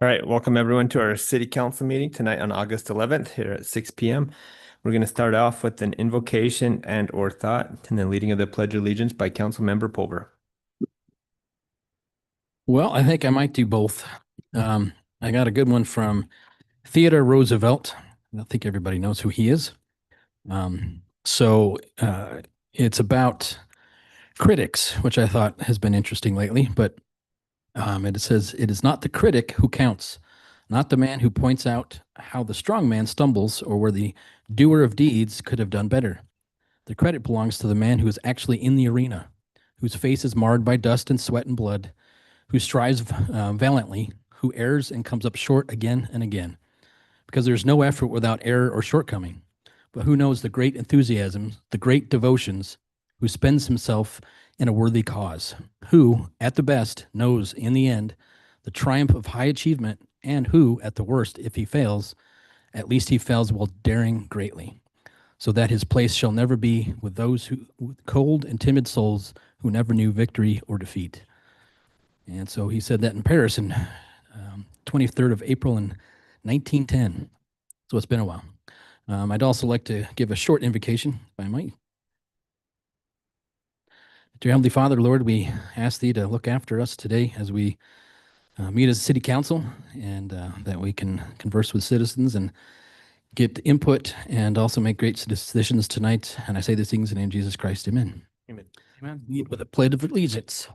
All right, welcome everyone to our city council meeting tonight on August 11th here at 6 p.m. We're going to start off with an invocation and or thought and then leading of the Pledge of Allegiance by Council Member Pulver. Well, I think I might do both. I got a good one from Theodore Roosevelt. I think everybody knows who he is. So it's about critics, which I thought has been interesting lately. But it says, "It is not the critic who counts, not the man who points out how the strong man stumbles or where the doer of deeds could have done better. The credit belongs to the man who is actually in the arena, whose face is marred by dust and sweat and blood, who strives valiantly, who errs and comes up short again and again. Because there's no effort without error or shortcoming. But who knows the great enthusiasm, the great devotions, who spends himself in a worthy cause, who, at the best, knows in the end the triumph of high achievement, and who, at the worst, if he fails, at least he fails while daring greatly, so that his place shall never be with those who, with cold and timid souls who never knew victory or defeat." And so he said that in Paris in 23rd of April in 1910. So it's been a while. I'd also like to give a short invocation, if I might. Dear Heavenly Father, Lord, we ask Thee to look after us today as we meet as a city council, and that we can converse with citizens and get input and also make great decisions tonight. And I say these things in the name of Jesus Christ. Amen. Amen. Amen. With a pledge of allegiance.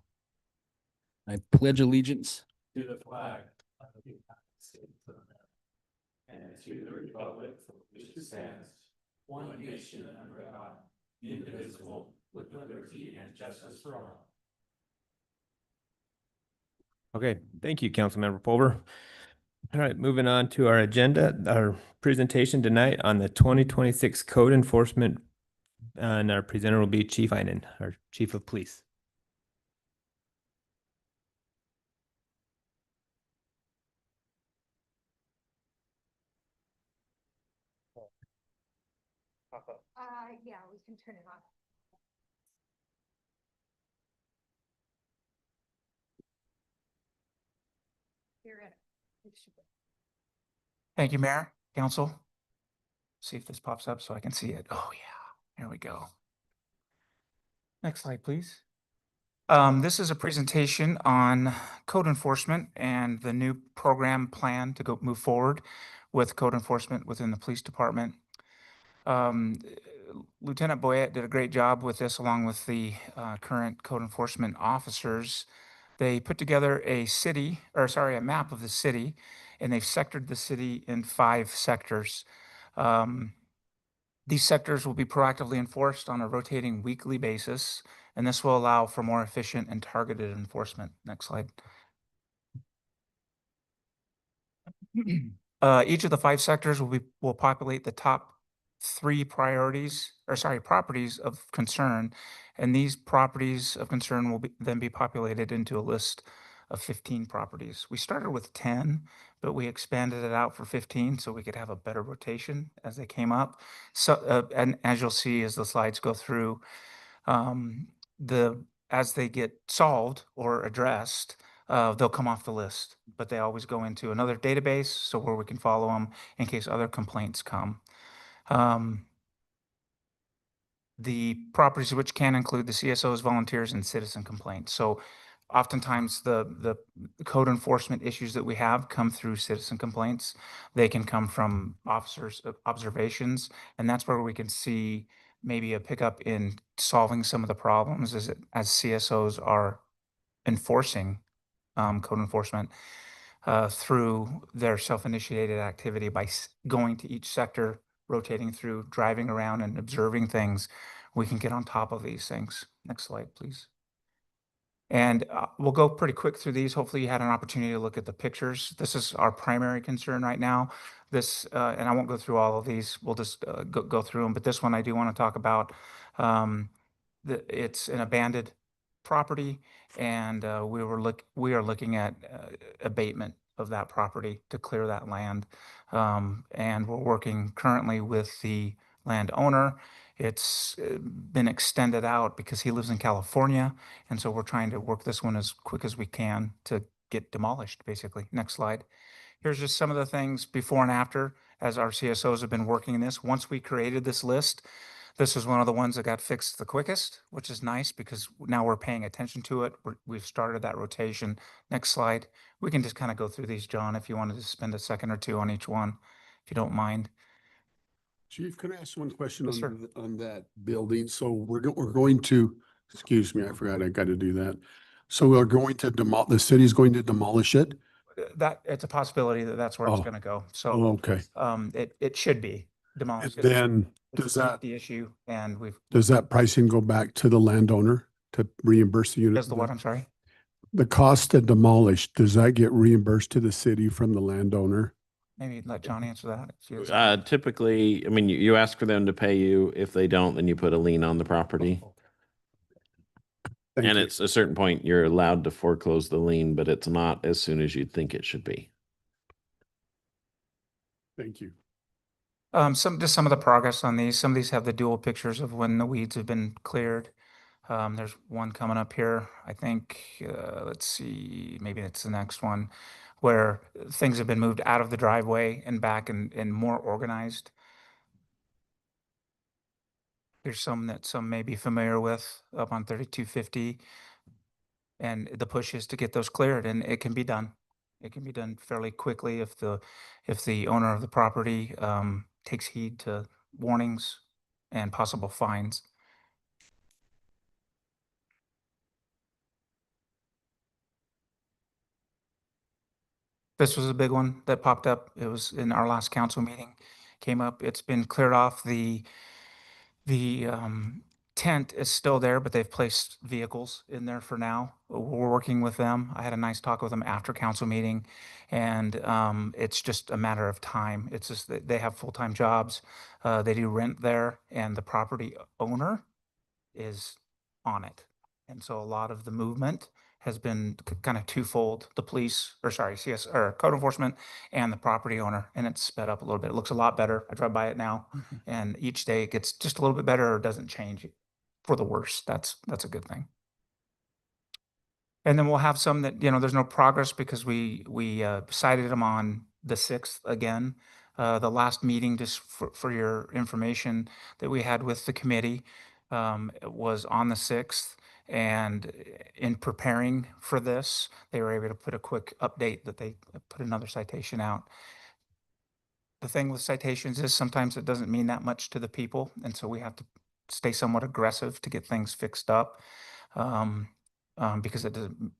I pledge allegiance to the flag of the United States of America and to the republic for which it stands, one nation under God, indivisible, with liberty and justice for all. Okay, thank you, Council Member Pulver. All right, moving on to our agenda, our presentation tonight on the 2026 code enforcement. And our presenter will be Chief Heinen, our Chief of Police. Yeah, we can turn it on. You're in. Thank you, Mayor, Council. See if this pops up so I can see it. Oh, yeah, there we go. Next slide, please. This is a presentation on code enforcement and the new program plan to move forward with code enforcement within the police department. Lieutenant Boyette did a great job with this along with the current code enforcement officers. They put together a map of the city, and they've sectored the city in 5 sectors. These sectors will be proactively enforced on a rotating weekly basis, and this will allow for more efficient and targeted enforcement. Next slide. Each of the 5 sectors will populate the top 3 properties of concern, and these properties of concern will then be populated into a list of 15 properties. We started with 10, but we expanded it out for 15 so we could have a better rotation as they came up. So, and as you'll see as the slides go through, as they get solved or addressed, they'll come off the list, but they always go into another database so where we can follow them in case other complaints come. The properties which can include the CSOs, volunteers, and citizen complaints. So oftentimes the code enforcement issues that we have come through citizen complaints. They can come from officers' observations, and that's where we can see maybe a pickup in solving some of the problems as CSOs are enforcing code enforcement through their self-initiated activity by going to each sector, rotating through, driving around and observing things. We can get on top of these things. Next slide, please. And we'll go pretty quick through these. Hopefully you had an opportunity to look at the pictures. This is our primary concern right now. This, and I won't go through all of these. We'll just go through them. But this one I do want to talk about. It's an abandoned property, and we are looking at abatement of that property to clear that land. And we're working currently with the landowner. It's been extended out because he lives in California, and so we're trying to work this one as quick as we can to get demolished, basically. Next slide. Here's just some of the things before and after as our CSOs have been working in this. Once we created this list, this was one of the ones that got fixed the quickest, which is nice because now we're paying attention to it. We've started that rotation. Next slide. We can just kind of go through these, John, if you wanted to spend a second or two on each one, if you don't mind. Chief, could I ask one question Yes, sir. on that building? So we're going to, excuse me, I forgot I got to do that. So we're going to the city's going to demolish it? That, it's a possibility that that's where it's Oh. going to go. Oh, So, okay. it should be And demolished. then It's a does that, safety issue, and does that pricing go back to the landowner to reimburse the unit? does the what, I'm sorry? The cost to demolish, does that get reimbursed to the city from the landowner? Maybe let John answer that. if you- Typically, I mean, you ask for them to pay you. If they don't, then you put a lien on the property. Thank And you. it's a certain point, you're allowed to foreclose the lien, but it's not as soon as you'd think it should be. Thank you. Just some of the progress on these. Some of these have the dual pictures of when the weeds have been cleared. There's one coming up here. I think, let's see, maybe it's the next one where things have been moved out of the driveway and back and more organized. There's some that some may be familiar with up on 3250. And the push is to get those cleared, and it can be done. It can be done fairly quickly if the owner of the property takes heed to warnings and possible fines. This was a big one that popped up. It was in our last council meeting, came up. It's been cleared off. The tent is still there, but they've placed vehicles in there for now. We're working with them. I had a nice talk with them after council meeting, and it's just a matter of time. It's just that they have full-time jobs. They do rent there, and the property owner is on it. And so a lot of the movement has been kind of twofold, the police, or sorry, CS, or code enforcement and the property owner, and it's sped up a little bit. It looks a lot better. I drive by it now, and each day it gets just a little bit better or doesn't change for the worse. That's a good thing. And then we'll have some that, there's no progress because we cited them on the 6th again. The last meeting, just for your information, that we had with the committee was on the 6th. And in preparing for this, they were able to put a quick update that they put another citation out. The thing with citations is sometimes it doesn't mean that much to the people, and so we have to stay somewhat aggressive to get things fixed up because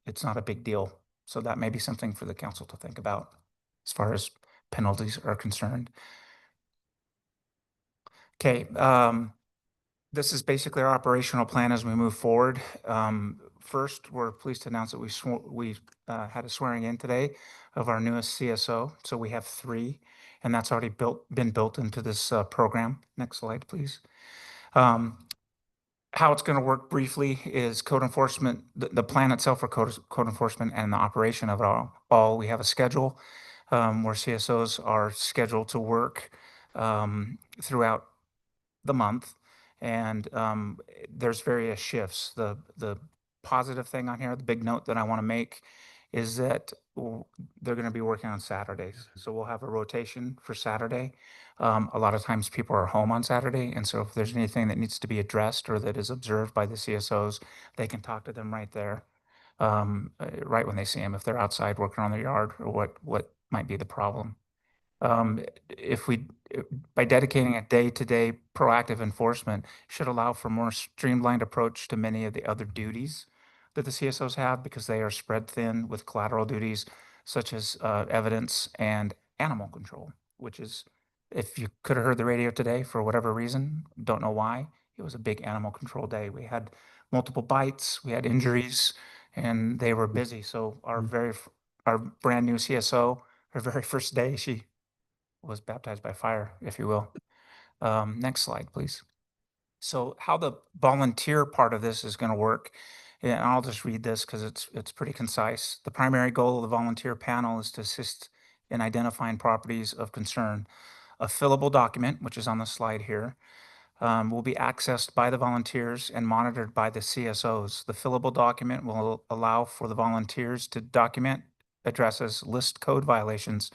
it's not a big deal. So that may be something for the council to think about as far as penalties are concerned. Okay, this is basically our operational plan as we move forward. First, we're pleased to announce that we had a swearing in today of our newest CSO. So we have 3, and that's already been built into this program. Next slide, please. How it's going to work briefly is code enforcement, the plan itself for code enforcement and the operation of it all. We have a schedule where CSOs are scheduled to work throughout the month. And there's various shifts. The positive thing on here, the big note that I want to make is that they're going to be working on Saturdays. So we'll have a rotation for Saturday. A lot of times people are home on Saturday. And so if there's anything that needs to be addressed or that is observed by the CSOs, they can talk to them right there, right when they see them, if they're outside working on their yard or what might be the problem. By dedicating a day-to-day proactive enforcement should allow for more streamlined approach to many of the other duties that the CSOs have because they are spread thin with collateral duties such as evidence and animal control, which is, if you could have heard the radio today for whatever reason, don't know why, it was a big animal control day. We had multiple bites, we had injuries, and they were busy. So our brand new CSO, her very first day, she was baptized by fire, if you will. Next slide, please. So how the volunteer part of this is going to work, and I'll just read this because it's pretty concise. The primary goal of the volunteer panel is to assist in identifying properties of concern. A fillable document, which is on the slide here, will be accessed by the volunteers and monitored by the CSOs. The fillable document will allow for the volunteers to document addresses, list code violations,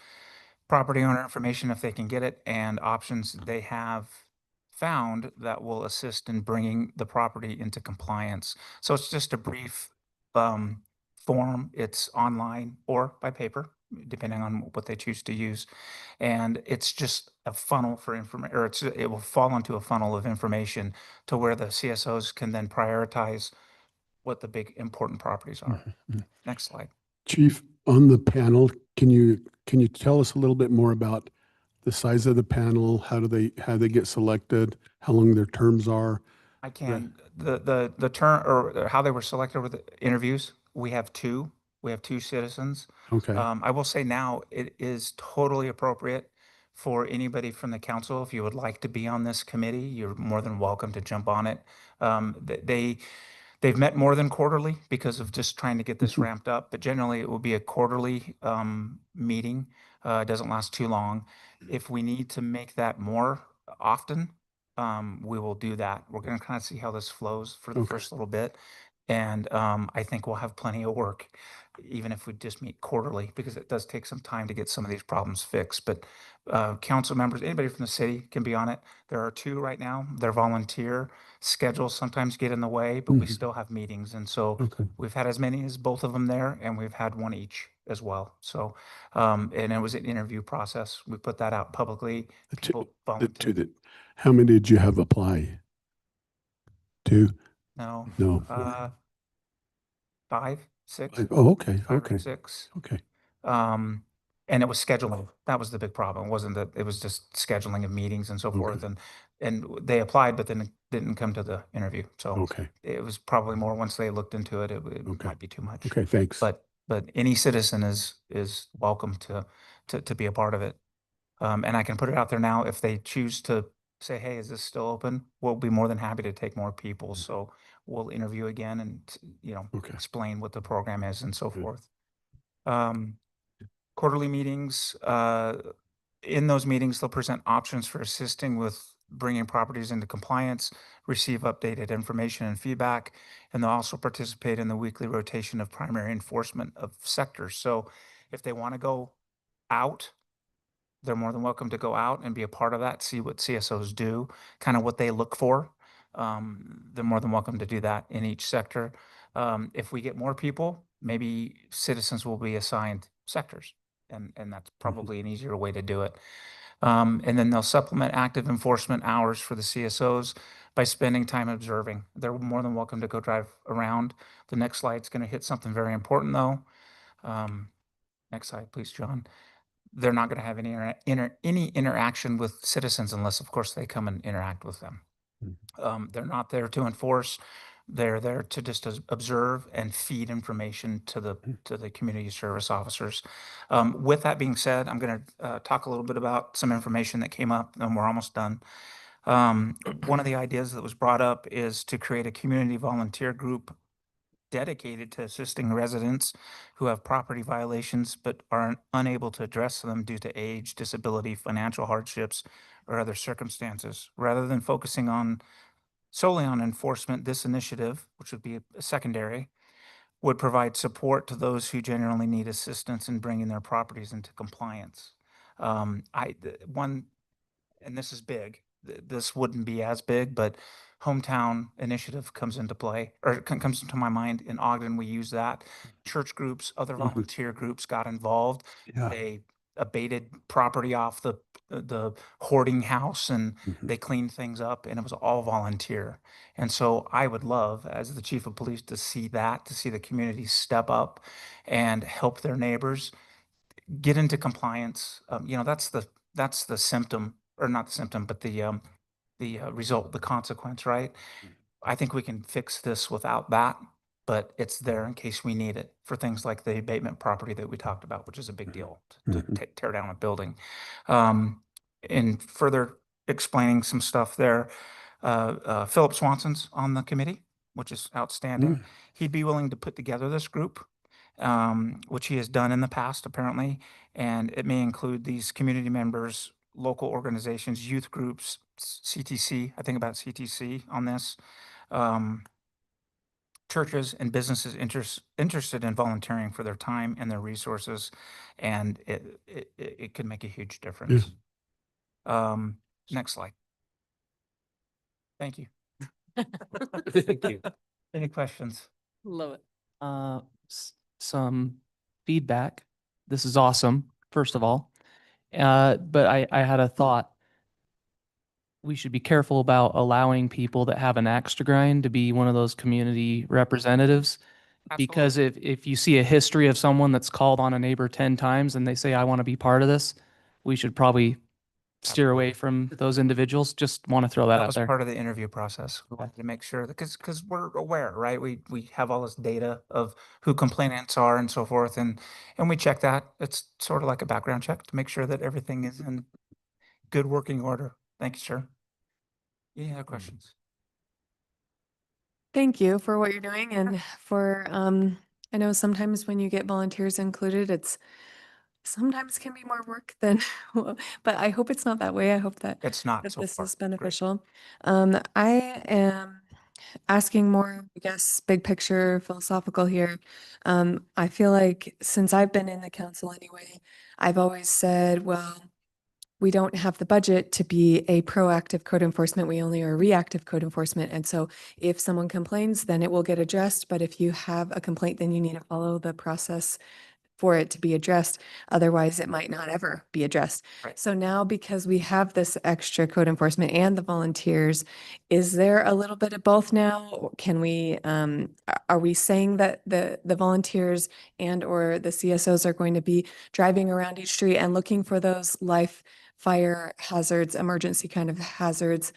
property owner information if they can get it, and options they have found that will assist in bringing the property into compliance. So it's just a brief form. It's online or by paper, depending on what they choose to use. And it's just a funnel for information, or it will fall into a funnel of information to where the CSOs can then prioritize what the big important properties are. Mhm. Next slide. Chief, on the panel, can you tell us a little bit more about the size of the panel? How they get selected? How long their terms are? I can, the term, or how they were selected with the interviews, we have two citizens. Okay. I will say now, it is totally appropriate for anybody from the council. If you would like to be on this committee, you're more than welcome to jump on it. They've met more than quarterly because of just trying to get this Mhm. ramped up, but generally it will be a quarterly meeting. It doesn't last too long. If we need to make that more often, we will do that. We're going to kind of see how this flows for the Okay. first little bit. And I think we'll have plenty of work, even if we just meet quarterly, because it does take some time to get some of these problems fixed. But council members, anybody from the city can be on it. There are two right now. They're volunteer. Schedules sometimes get in the way, but we Mhm. still have meetings. And so Okay. we've had as many as both of them there, and we've had one each as well. So, and it was an interview process. We put that out publicly. The two, People volunteered. how many did you have apply? Two? No, No. five, six, Oh, okay. five Okay. or six. Okay. And it was scheduling. That was the big problem. It wasn't that, it was just scheduling of meetings and so Okay. forth. And they applied, but then it didn't come to the interview. So Okay. it was probably more, once they looked into it, it Okay. might be too much. Okay. Thanks. But any citizen is welcome to be a part of it. And I can put it out there now. If they choose to say, hey, is this still open? We'll be more than happy to take more people. So we'll interview again and, Okay. explain what the program is and so Good. forth. Quarterly meetings, in those meetings, they'll present options for assisting with bringing properties into compliance, receive updated information and feedback, and they'll also participate in the weekly rotation of primary enforcement of sectors. So if they want to go out, they're more than welcome to go out and be a part of that, see what CSOs do, kind of what they look for. They're more than welcome to do that in each sector. If we get more people, maybe citizens will be assigned sectors, and that's probably an easier way to do it. And then they'll supplement active enforcement hours for the CSOs by spending time observing. They're more than welcome to go drive around. The next slide's going to hit something very important, though. Next slide, please, John. They're not going to have any interaction with citizens unless, of course, they come and interact with them. They're not there to enforce. They're there to just observe and feed information to the community service officers. With that being said, I'm going to talk a little bit about some information that came up, and we're almost done. One of the ideas that was brought up is to create a community volunteer group dedicated to assisting residents who have property violations but are unable to address them due to age, disability, financial hardships, or other circumstances. Rather than focusing solely on enforcement, this initiative, which would be a secondary, would provide support to those who genuinely need assistance in bringing their properties into compliance. And this is big. This wouldn't be as big, but hometown initiative comes into play, or comes into my mind. In Ogden, we use that. Church groups, other volunteer groups got involved. Yeah. They abated property off the hoarding house, and Mhm. they cleaned things up, and it was all volunteer. And so I would love, as the chief of police, to see the community step up and help their neighbors get into compliance. That's the symptom, or not the symptom, but the result, the consequence, right? I think we can fix this without that, but it's there in case we need it for things like the abatement property that we talked about, which is a big deal to tear down a building. In further explaining some stuff there, Philip Swanson's on the committee, which is outstanding. He'd be willing to put together this group, which he has done in the past, apparently. And it may include these community members, local organizations, youth groups, CTC, I think about CTC on this, churches and businesses interested in volunteering for their time and their resources, and it could make a huge difference. Next slide. Thank you. Thank you. Any questions? Love it. Some feedback. This is awesome, first of all. But I had a thought. We should be careful about allowing people that have an axe to grind to be one of those community representatives. Because if you see a history of someone that's called on a neighbor 10 times and they say, I want to be part of this, we should probably steer away from those individuals. Just want to throw that That out was there. part of the interview process. We wanted to make sure that, because we're aware, right? We have all this data of who complainants are and so forth, and we check that. It's sort of like a background check to make sure that everything is in good working order. Thank you, sir. Any other questions? Thank you for what you're doing and for, I know sometimes when you get volunteers included, it's sometimes can be more work than, but I hope it's not that way. I hope that It's not that so this far. is Great. beneficial. I am asking more, I guess, big picture, philosophical here. I feel like since I've been in the council anyway, I've always said, well, we don't have the budget to be a proactive code enforcement. We only are reactive code enforcement. And so if someone complains, then it will get addressed. But if you have a complaint, then you need to follow the process for it to be addressed. Otherwise, it might not ever be addressed. Right. So now, because we have this extra code enforcement and the volunteers, is there a little bit of both now? Can we, are we saying that the volunteers and or the CSOs are going to be driving around each street and looking for those fire hazards, emergency kind of hazards?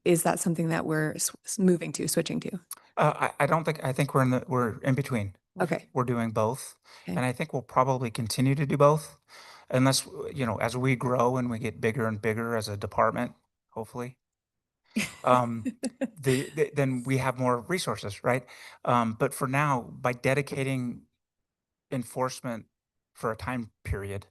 Is that something that we're moving to, switching to? I don't think, I think we're in between. Okay. We're doing both. Okay. And I think we'll probably continue to do both unless, as we grow and we get bigger and bigger as a department, hopefully. Then we have more resources, right? But for now, by dedicating enforcement for a time period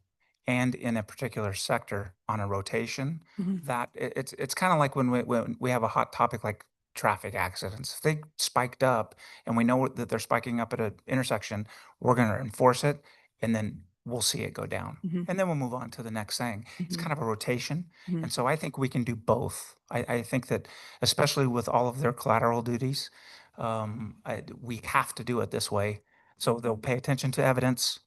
and in a particular sector on a rotation, Mhm. that it's kind of like when we have a hot topic like traffic accidents. If they spiked up and we know that they're spiking up at an intersection, we're going to enforce it and then we'll see it go down. Mhm. And then we'll move on to the next thing. It's Mhm. kind of a rotation. Mhm. And so I think we can do both. I think that especially with all of their collateral duties, we have to do it this way. So they'll pay attention to evidence,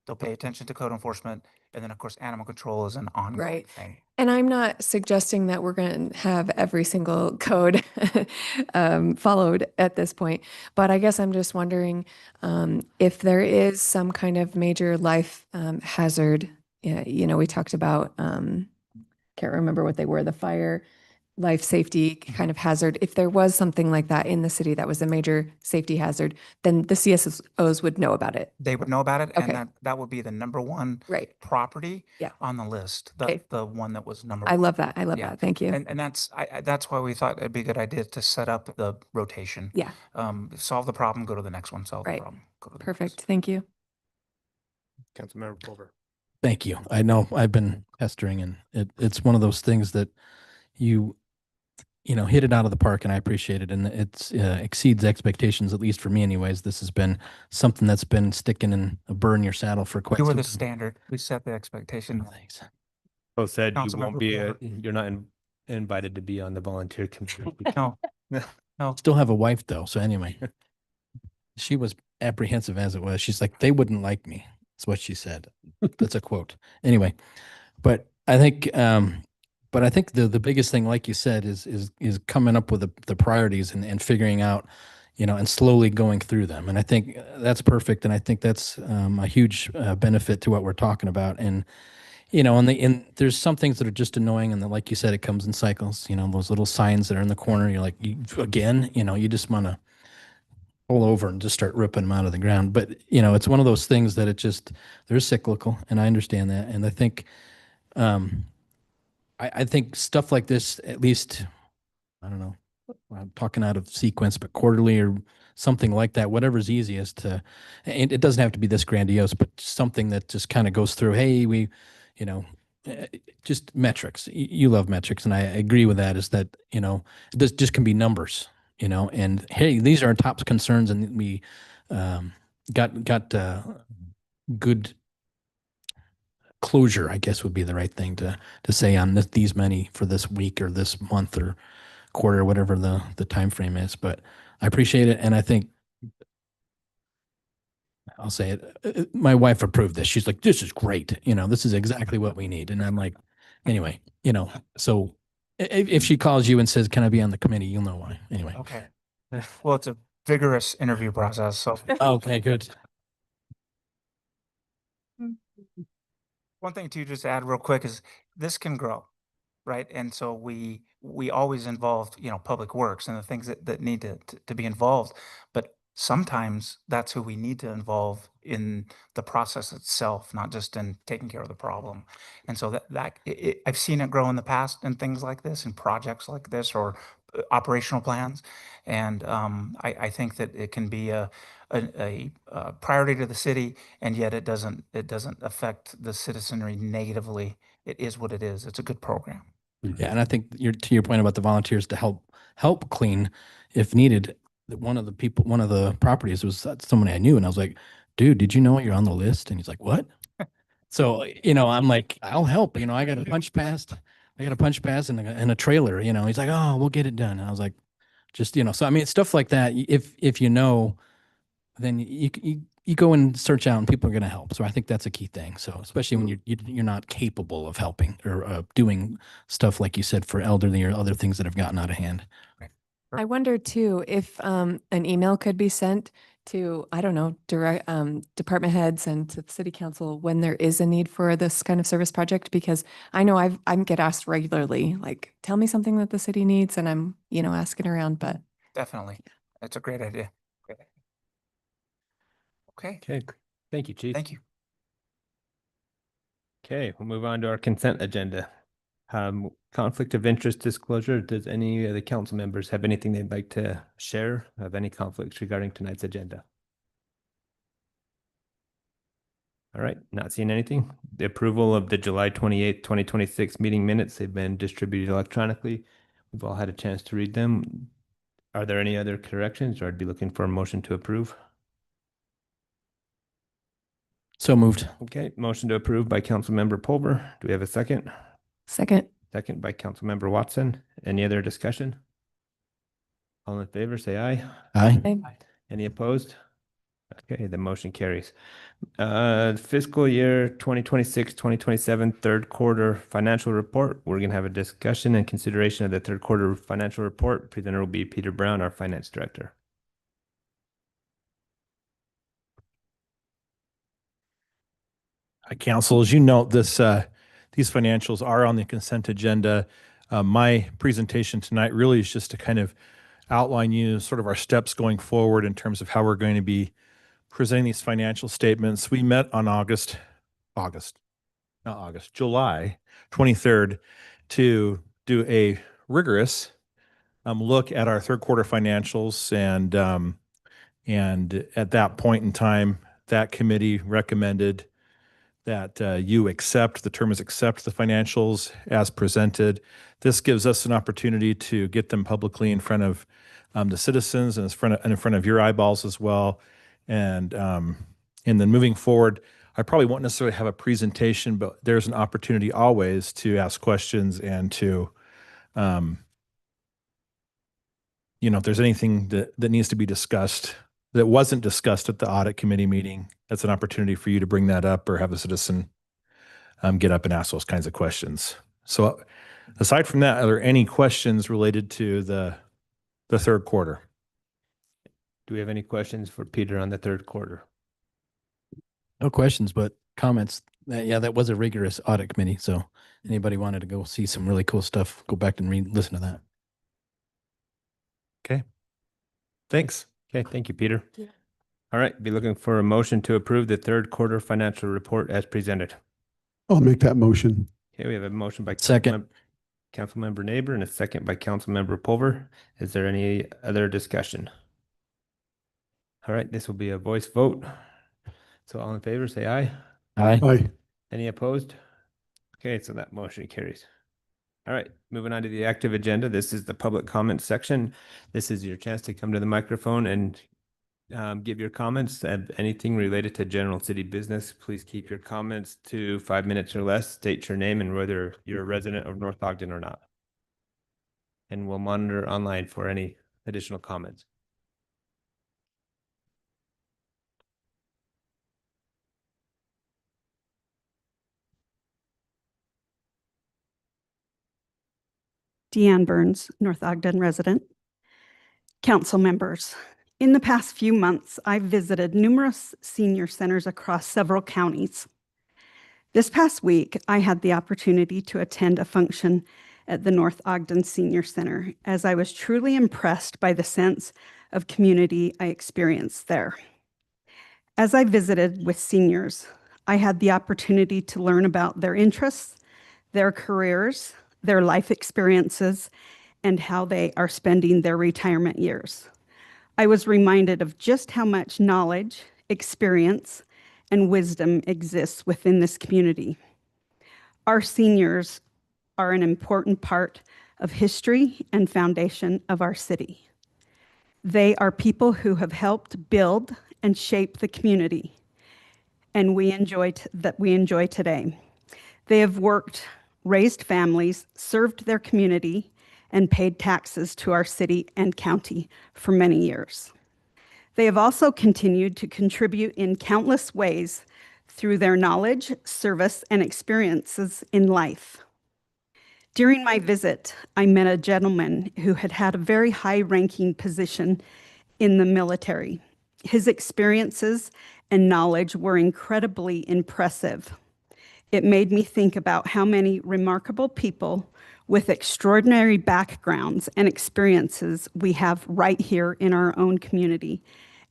they'll pay attention to code enforcement, and then of course, animal control is an ongoing Right. thing. And I'm not suggesting that we're going to have every single code followed at this point, but I guess I'm just wondering if there is some kind of major life hazard. We talked about, can't remember what they were, the fire, life safety kind of hazard. If there was something like that in the city that was a major safety hazard, then the CSOs would know about it. They would know about it, Okay. and that would be the number one Right. property Yeah. on the list. Okay. The one that was number I one. love that. I love Yeah. that. Thank you. And that's why we thought it'd be a good idea to set up the rotation. Yeah. Solve the problem, go to the next one. Solve the Right. problem, go to the Perfect. next. Thank you. Councilmember Pulver. Thank you. I know I've been pestering, and it's one of those things that you hit it out of the park, and I appreciate it. And it's exceeds expectations, at least for me anyways. This has been something that's been sticking in a burr in your saddle for quite You were some the time. standard. We set the expectation. Thanks. Both said you Councilmember won't be, Pulver. you're not invited to be on the volunteer committee. No, Still have a wife though. So anyway, she was apprehensive as it was. She's like, they wouldn't like me. That's what she said. That's a quote. Anyway, but I think, the biggest thing, like you said, is coming up with the priorities and figuring out, and slowly going through them. And I think that's perfect. And I think that's a huge benefit to what we're talking about. And and there's some things that are just annoying, and then, like you said, it comes in cycles. Those little signs that are in the corner. You're like, again, you just want to pull over and just start ripping them out of the ground. But it's one of those things that they're cyclical, and I understand that. And I think, I think stuff like this, at least, I don't know, I'm talking out of sequence, but quarterly or something like that, whatever's easiest to, and it doesn't have to be this grandiose, but something that just kind of goes through, hey, we, just metrics. You love metrics, and I agree with that, is that, it just can be numbers. you know, and hey, these are our top concerns, and we got good closure, I guess would be the right thing to say on these many for this week or this month or quarter, whatever the time frame is. But I appreciate it, and I think I'll say it. My wife approved this. She's like, "This is great. You know, this is exactly what we need." And I'm like, anyway, you know, so if she calls you and says, "Can I be on the committee?" You'll know why. Anyway. Okay. Well, it's a vigorous interview process, so. Okay, good. One thing to just add real quick is this can grow, right? And so we always involved, you know, public works and the things that need to be involved. But sometimes that's who we need to involve in the process itself, not just in taking care of the problem. And so I've seen it grow in the past and things like this and projects like this or operational plans. And I think that it can be a priority to the city, and yet it doesn't affect the citizenry negatively. It is what it is. It's a good program. Yeah, and I think to your point about the volunteers to help clean if needed. One of the properties was someone I knew, and I was like, "Dude, did you know you're on the list?" And he's like, "What?" So, you know, I'm like, "I'll help." You know, I got a punch pass and a trailer. You know, he's like, "Oh, we'll get it done." And I was like, "Just, you know." So I mean, it's stuff like that. If you know, then you go and search out, and people are going to help. So I think that's a key thing. So especially when you're not capable of helping or doing stuff like you said for elderly or other things that have gotten out of hand. I wonder too if an email could be sent to, I don't know, direct department heads and to the city council when there is a need for this kind of service project, because I know I get asked regularly, like, tell me something that the city needs, and I'm, you know, asking around, but Definitely. That's a great idea. Great idea. Okay, Okay, thank you, Chief. thank you. Okay, we'll move on to our consent agenda. Conflict of interest disclosure. Does any of the council members have anything they'd like to share of any conflicts regarding tonight's agenda? All right, not seeing anything. The approval of the July 28th, 2026 meeting minutes, they've been distributed electronically. We've all had a chance to read them. Are there any other corrections, or I'd be looking for a motion to approve? So moved. Okay, motion to approve by Councilmember Pulver. Do we have a second? second. Second by Councilmember Watson. Any other discussion? All in favor, say aye. Aye. Any opposed? Okay, the motion carries. Fiscal year 2026, 2027 third quarter financial report. We're going to have a discussion and consideration of the third quarter financial report. Presenter will be Peter Brown, our finance director. Hi, Council. As you note, these financials are on the consent agenda. My presentation tonight really is just to kind of outline you sort of our steps going forward in terms of how we're going to be presenting these financial statements. We met on July 23rd to do a rigorous look at our third quarter financials, and at that point in time, that committee recommended that you accept the financials as presented. This gives us an opportunity to get them publicly in front of the citizens and in front of your eyeballs as well. And then moving forward, I probably won't necessarily have a presentation, but there's an opportunity always to ask questions and to, if there's anything that needs to be discussed that wasn't discussed at the audit committee meeting, that's an opportunity for you to bring that up or have a citizen get up and ask those kinds of questions. So aside from that, are there any questions related to the third quarter? Do we have any questions for Peter on the third quarter? No questions, but comments. Yeah, that was a rigorous audit committee. So anybody wanted to go see some really cool stuff, go back and listen to that. Okay. Thanks. Okay, thank you, Peter. Yeah. All right, be looking for a motion to approve the third quarter financial report as presented. I'll make that motion. Okay, we have a motion by Second. Councilmember Neighbor and a second by Councilmember Pulver. Is there any other discussion? All right, this will be a voice vote. So all in favor, say aye. Aye. Aye. Any opposed? Okay, so that motion carries. All right, moving on to the active agenda. This is the public comment section. This is your chance to come to the microphone and give your comments. Anything related to general city business, please keep your comments to 5 minutes or less. State your name and whether you're a resident of North Ogden or not. And we'll monitor online for any additional comments. Deanne Burns, North Ogden resident. Council members, in the past few months, I've visited numerous senior centers across several counties. This past week, I had the opportunity to attend a function at the North Ogden Senior Center, as I was truly impressed by the sense of community I experienced there. As I visited with seniors, I had the opportunity to learn about their interests, their careers, their life experiences, and how they are spending their retirement years. I was reminded of just how much knowledge, experience, and wisdom exists within this community. Our seniors are an important part of history and foundation of our city. They are people who have helped build and shape the community, and we enjoy today. They have worked, raised families, served their community, and paid taxes to our city and county for many years. They have also continued to contribute in countless ways through their knowledge, service, and experiences in life. During my visit, I met a gentleman who had had a very high-ranking position in the military. His experiences and knowledge were incredibly impressive. It made me think about how many remarkable people with extraordinary backgrounds and experiences we have right here in our own community,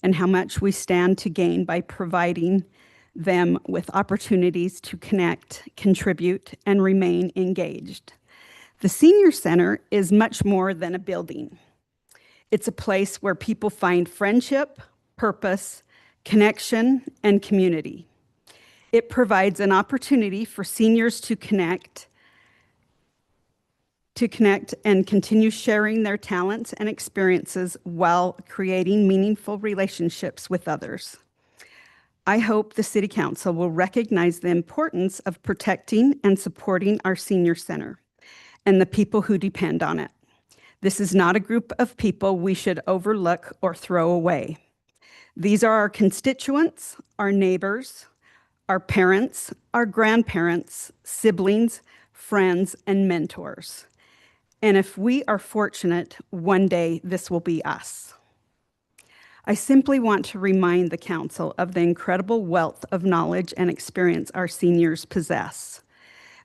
and how much we stand to gain by providing them with opportunities to connect, contribute, and remain engaged. The Senior Center is much more than a building. It's a place where people find friendship, purpose, connection, and community. It provides an opportunity for seniors to connect and continue sharing their talents and experiences while creating meaningful relationships with others. I hope the City Council will recognize the importance of protecting and supporting our senior center and the people who depend on it. This is not a group of people we should overlook or throw away. These are our constituents, our neighbors, our parents, our grandparents, siblings, friends, and mentors. And if we are fortunate, one day this will be us. I simply want to remind the council of the incredible wealth of knowledge and experience our seniors possess.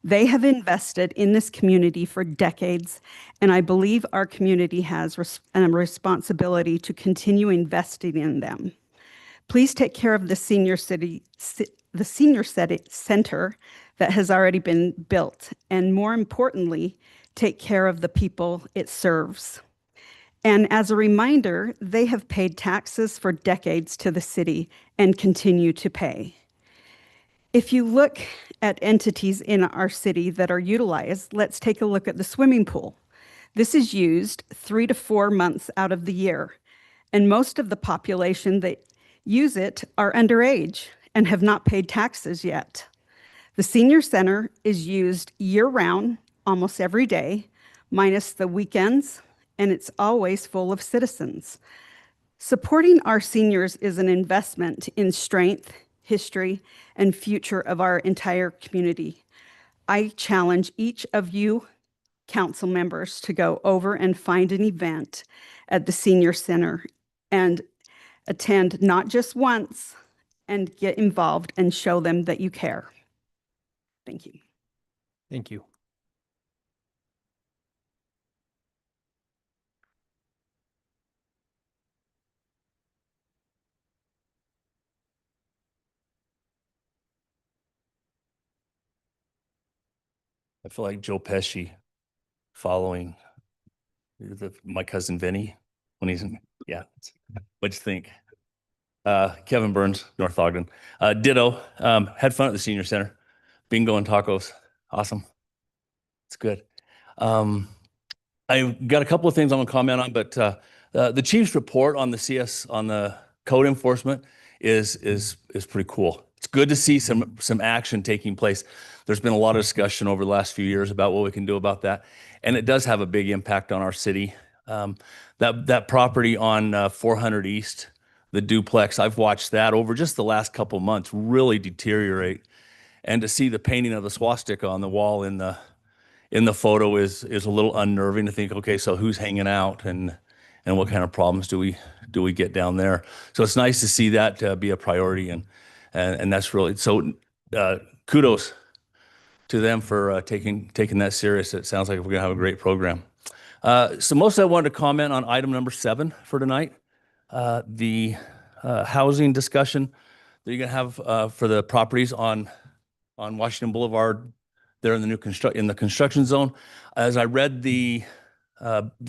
They have invested in this community for decades, and I believe our community has a responsibility to continue investing in them. Please take care of the senior center that has already been built, and more importantly, take care of the people it serves. And as a reminder, they have paid taxes for decades to the city and continue to pay. If you look at entities in our city that are utilized, let's take a look at the swimming pool. This is used 3 to 4 months out of the year, and most of the population that use it are underage and have not paid taxes yet. The senior center is used year-round, almost every day, minus the weekends, and it's always full of citizens. Supporting our seniors is an investment in strength, history, and future of our entire community. I challenge each of you council members to go over and find an event at the senior center and attend not just once, and get involved and show them that you care. Thank you. Thank you. I feel like Joe Pesci following my cousin Vinny when he's in, yeah. What'd you think? Kevin Burns, North Ogden. Ditto. Had fun at the senior center. Bingo and tacos. Awesome. It's good. I've got a couple of things I'm gonna comment on, but the chief's report on the code enforcement is pretty cool. It's good to see some action taking place. There's been a lot of discussion over the last few years about what we can do about that, and it does have a big impact on our city. That property on 400 East, the duplex, I've watched that over just the last couple months really deteriorate, and to see the painting of the swastika on the wall in the photo is a little unnerving to think, okay, so who's hanging out and what kind of problems do we get down there? So it's nice to see that be a priority, and that's really so. Kudos to them for taking that serious. It sounds like we're gonna have a great program. So mostly I wanted to comment on item number 7 for tonight, the housing discussion that you're gonna have for the properties on Washington Boulevard there in the construction zone. As I read the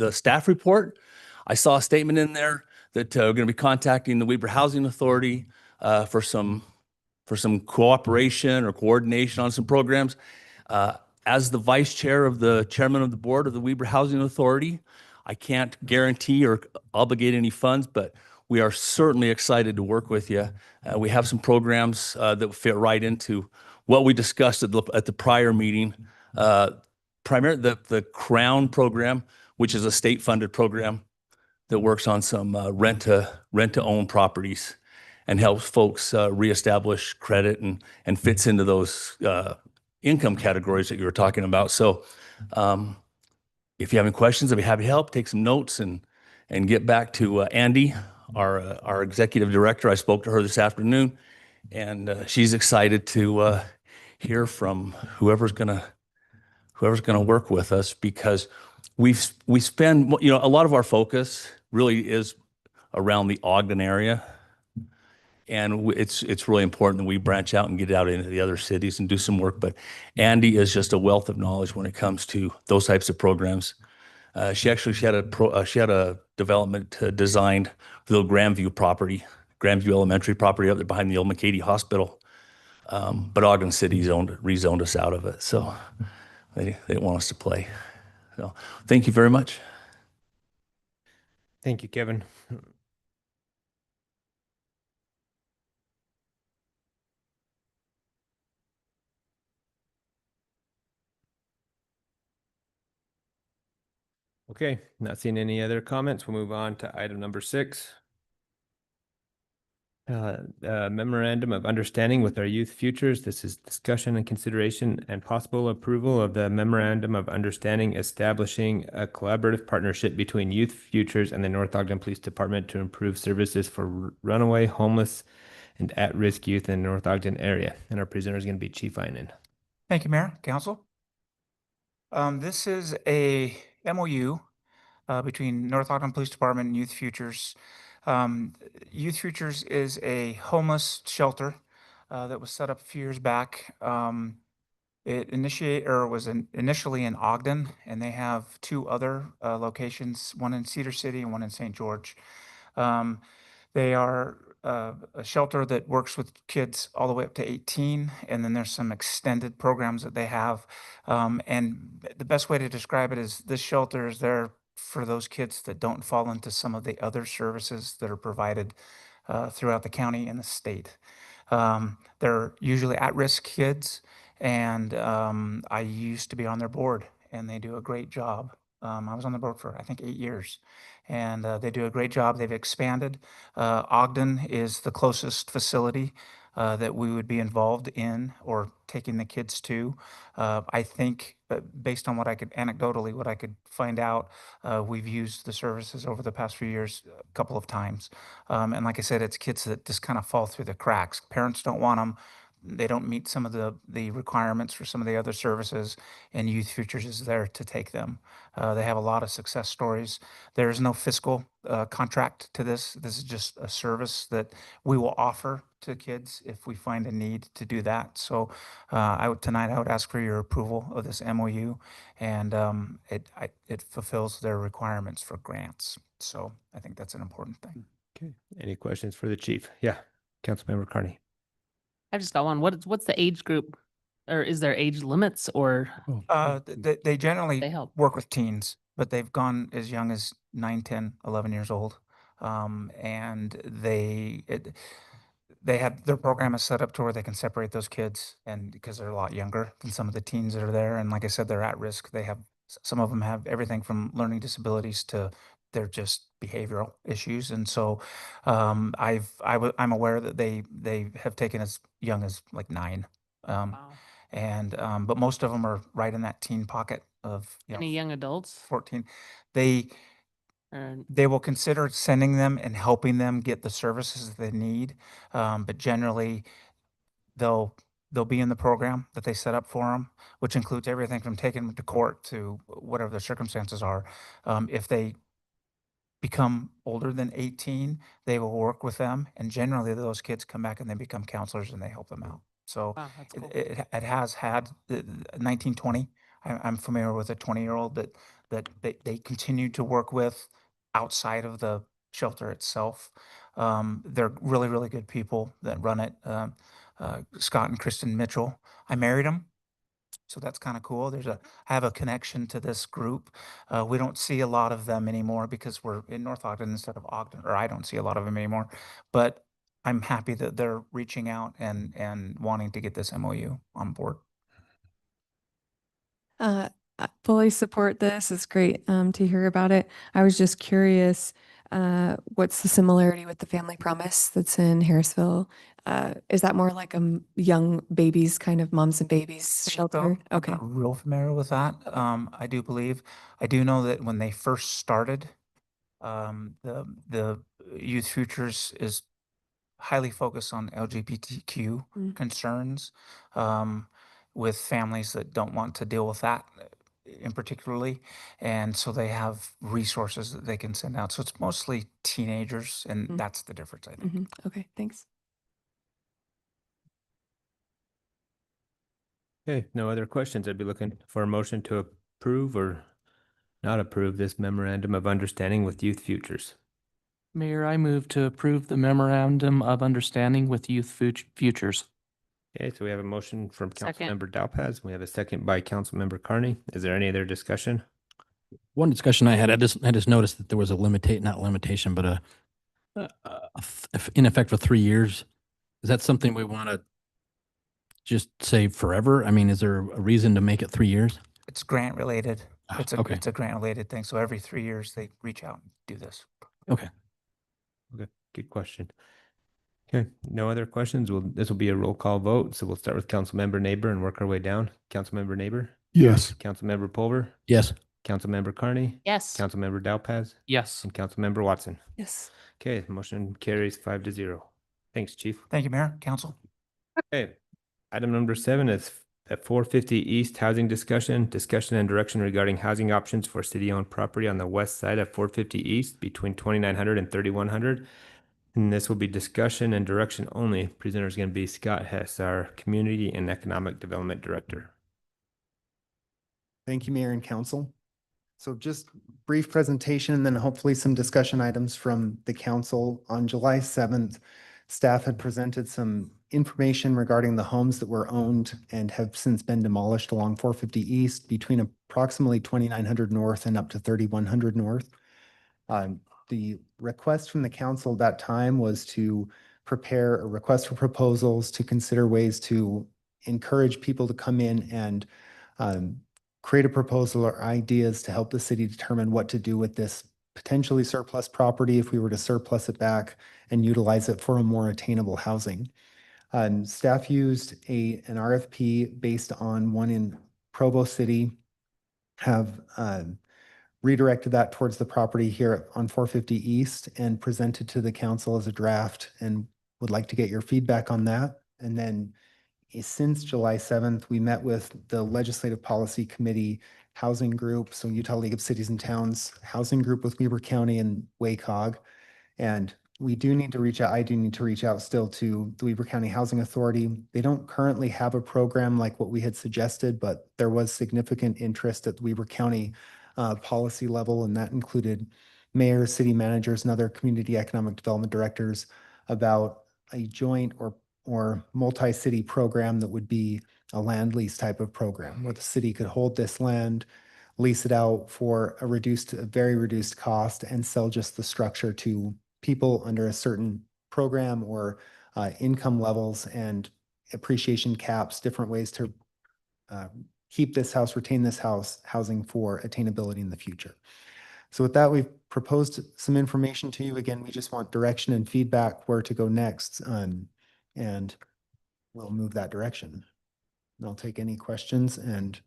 staff report, I saw a statement in there that we're going to be contacting the Weber Housing Authority for some cooperation or coordination on some programs. As the vice chair of the chairman of the board of the Weber Housing Authority, I can't guarantee or obligate any funds, but we are certainly excited to work with you. We have some programs that fit right into what we discussed at the prior meeting. Primarily the Crown program, which is a state-funded program that works on some rent to own properties and helps folks reestablish credit and fits into those income categories that you were talking about. So if you have any questions, I'd be happy to help. Take some notes and get back to Andy, our executive director. I spoke to her this afternoon, and she's excited to hear from whoever's gonna work with us, because we spend, a lot of our focus really is around the Ogden area, and it's really important that we branch out and get out into the other cities and do some work. But Andy is just a wealth of knowledge when it comes to those types of programs. She had a development designed for the Grandview Elementary property up there behind the old McCady Hospital. But Ogden City rezoned us out of it, so they didn't want us to play. So thank you very much. Thank you, Kevin. Okay, not seeing any other comments. We'll move on to item number 6. Memorandum of Understanding with our Youth Futures. This is discussion and consideration and possible approval of the Memorandum of Understanding establishing a collaborative partnership between Youth Futures and the North Ogden Police Department to improve services for runaway, homeless, and at-risk youth in the North Ogden area. And our presenter is going to be Chief Einan. Thank you, Mayor, Council. This is a MOU between North Ogden Police Department and Youth Futures. Youth Futures is a homeless shelter that was set up a few years back. It was initially in Ogden, and they have 2 other locations, one in Cedar City and one in St. George. They are a shelter that works with kids all the way up to 18, and then there's some extended programs that they have. And the best way to describe it is this shelter is there for those kids that don't fall into some of the other services that are provided throughout the county and the state. They're usually at-risk kids, and I used to be on their board, and they do a great job. I was on the board for, I think, 8 years, and they do a great job. They've expanded. Ogden is the closest facility that we would be involved in or taking the kids to. I think, based on what I could find out, we've used the services over the past few years a couple of times. And like I said, it's kids that just kind of fall through the cracks. Parents don't want them. They don't meet some of the requirements for some of the other services, and Youth Futures is there to take them. They have a lot of success stories. There is no fiscal contract to this. This is just a service that we will offer to kids if we find a need to do that. So tonight I would ask for your approval of this MOU, and it fulfills their requirements for grants. So I think that's an important thing. Okay. Any questions for the chief? Yeah, Councilmember Carney. I just got one. What's the age group Or is there age limits or They generally they help? work with teens, but they've gone as young as 9, 10, 11 years old. And they have, their program is set up to where they can separate those kids, and because they're a lot younger than some of the teens that are there. And like I said, they're at risk. They have, some of them have everything from learning disabilities to they're just behavioral issues. And so I'm aware that they have taken as young as like 9. Wow. And but most of them are right in that teen pocket of, you know, Any young adults? 14. They Or they will consider sending them and helping them get the services they need. But generally, they'll be in the program that they set up for them, which includes everything from taking them to court to whatever the circumstances are. If they become older than 18, they will work with them, and generally those kids come back and they become counselors and they help them out. So wow, that's cool. it has had 1920. I'm familiar with a 20-year-old that they continue to work with outside of the shelter itself. They're really, really good people that run it. Scott and Kristen Mitchell. I married them. So that's kind of cool. I have a connection to this group. We don't see a lot of them anymore because we're in North Ogden instead of Ogden, or I don't see a lot of them anymore. But I'm happy that they're reaching out and wanting to get this MOU on board. I fully support this. It's great to hear about it. I was just curious, what's the similarity with the Family Promise that's in Harrisville? Is that more like a young babies kind of moms and babies shelter? I'm Okay. not real familiar with that. I do believe, I do know that when they first started, the Youth Futures is highly focused on LGBTQ Mm. concerns, with families that don't want to deal with that in particularly. And so they have resources that they can send out. So it's mostly teenagers, and Mm. that's the difference, I think. Mhm. Okay, thanks. Okay, no other questions. I'd be looking for a motion to approve or not approve this memorandum of understanding with Youth Futures. Mayor, I move to approve the memorandum of understanding with Youth Futures. Okay, so we have a motion from Second. Councilmember Dalpaz. We have a second by Councilmember Carney. Is there any other discussion? One discussion I had, I just noticed that there was a not limitation, but in effect for 3 years. Is that something we want to just say forever? I mean, is there a reason to make it 3 years? It's grant related. Ah, It's a, okay. it's a grant related thing. So every 3 years they reach out and do this. Okay. Okay, good question. Okay, no other questions. This will be a roll call vote. So we'll start with Councilmember Neighbor and work our way down. Councilmember Neighbor, Yes. Councilmember Pulver, Yes. Councilmember Carney, Yes. Councilmember Dalpaz, Yes. and Councilmember Watson. Yes. Okay, motion carries 5-0. Thanks, Chief. Thank you, Mayor, Council. Okay, item number 7 is at 450 East housing discussion and direction regarding housing options for city-owned property on the west side of 450 East between 2900 and 3100. And this will be discussion and direction only. Presenter is going to be Scott Hess, our Community and Economic Development Director. Thank you, Mayor and Council. So just brief presentation and then hopefully some discussion items from the council. On July 7th, staff had presented some information regarding the homes that were owned and have since been demolished along 450 East between approximately 2900 North and up to 3100 North. The request from the council at that time was to prepare a request for proposals to consider ways to encourage people to come in and create a proposal or ideas to help the city determine what to do with this potentially surplus property if we were to surplus it back and utilize it for a more attainable housing. Staff used an RFP based on one in Provo City, have redirected that towards the property here on 450 East and presented to the council as a draft, and would like to get your feedback on that. And then since July 7th, we met with the Legislative Policy Committee Housing Group, so Utah League of Cities and Towns Housing Group with Weber County and WACOG. And we do need to reach out, I do need to reach out still to the Weber County Housing Authority. They don't currently have a program like what we had suggested, but there was significant interest at the Weber County policy level, and that included mayors, city managers, and other community economic development directors about a joint or or multi-city program that would be a land lease type of program where the city could hold this land, lease it out for a very reduced cost and sell just the structure to people under a certain program or income levels and appreciation caps, different ways to keep this house, retain this housing for attainability in the future. So with that, we've proposed some information to you. Again, we just want direction and feedback where to go next, and we'll move that direction. And I'll take any questions, and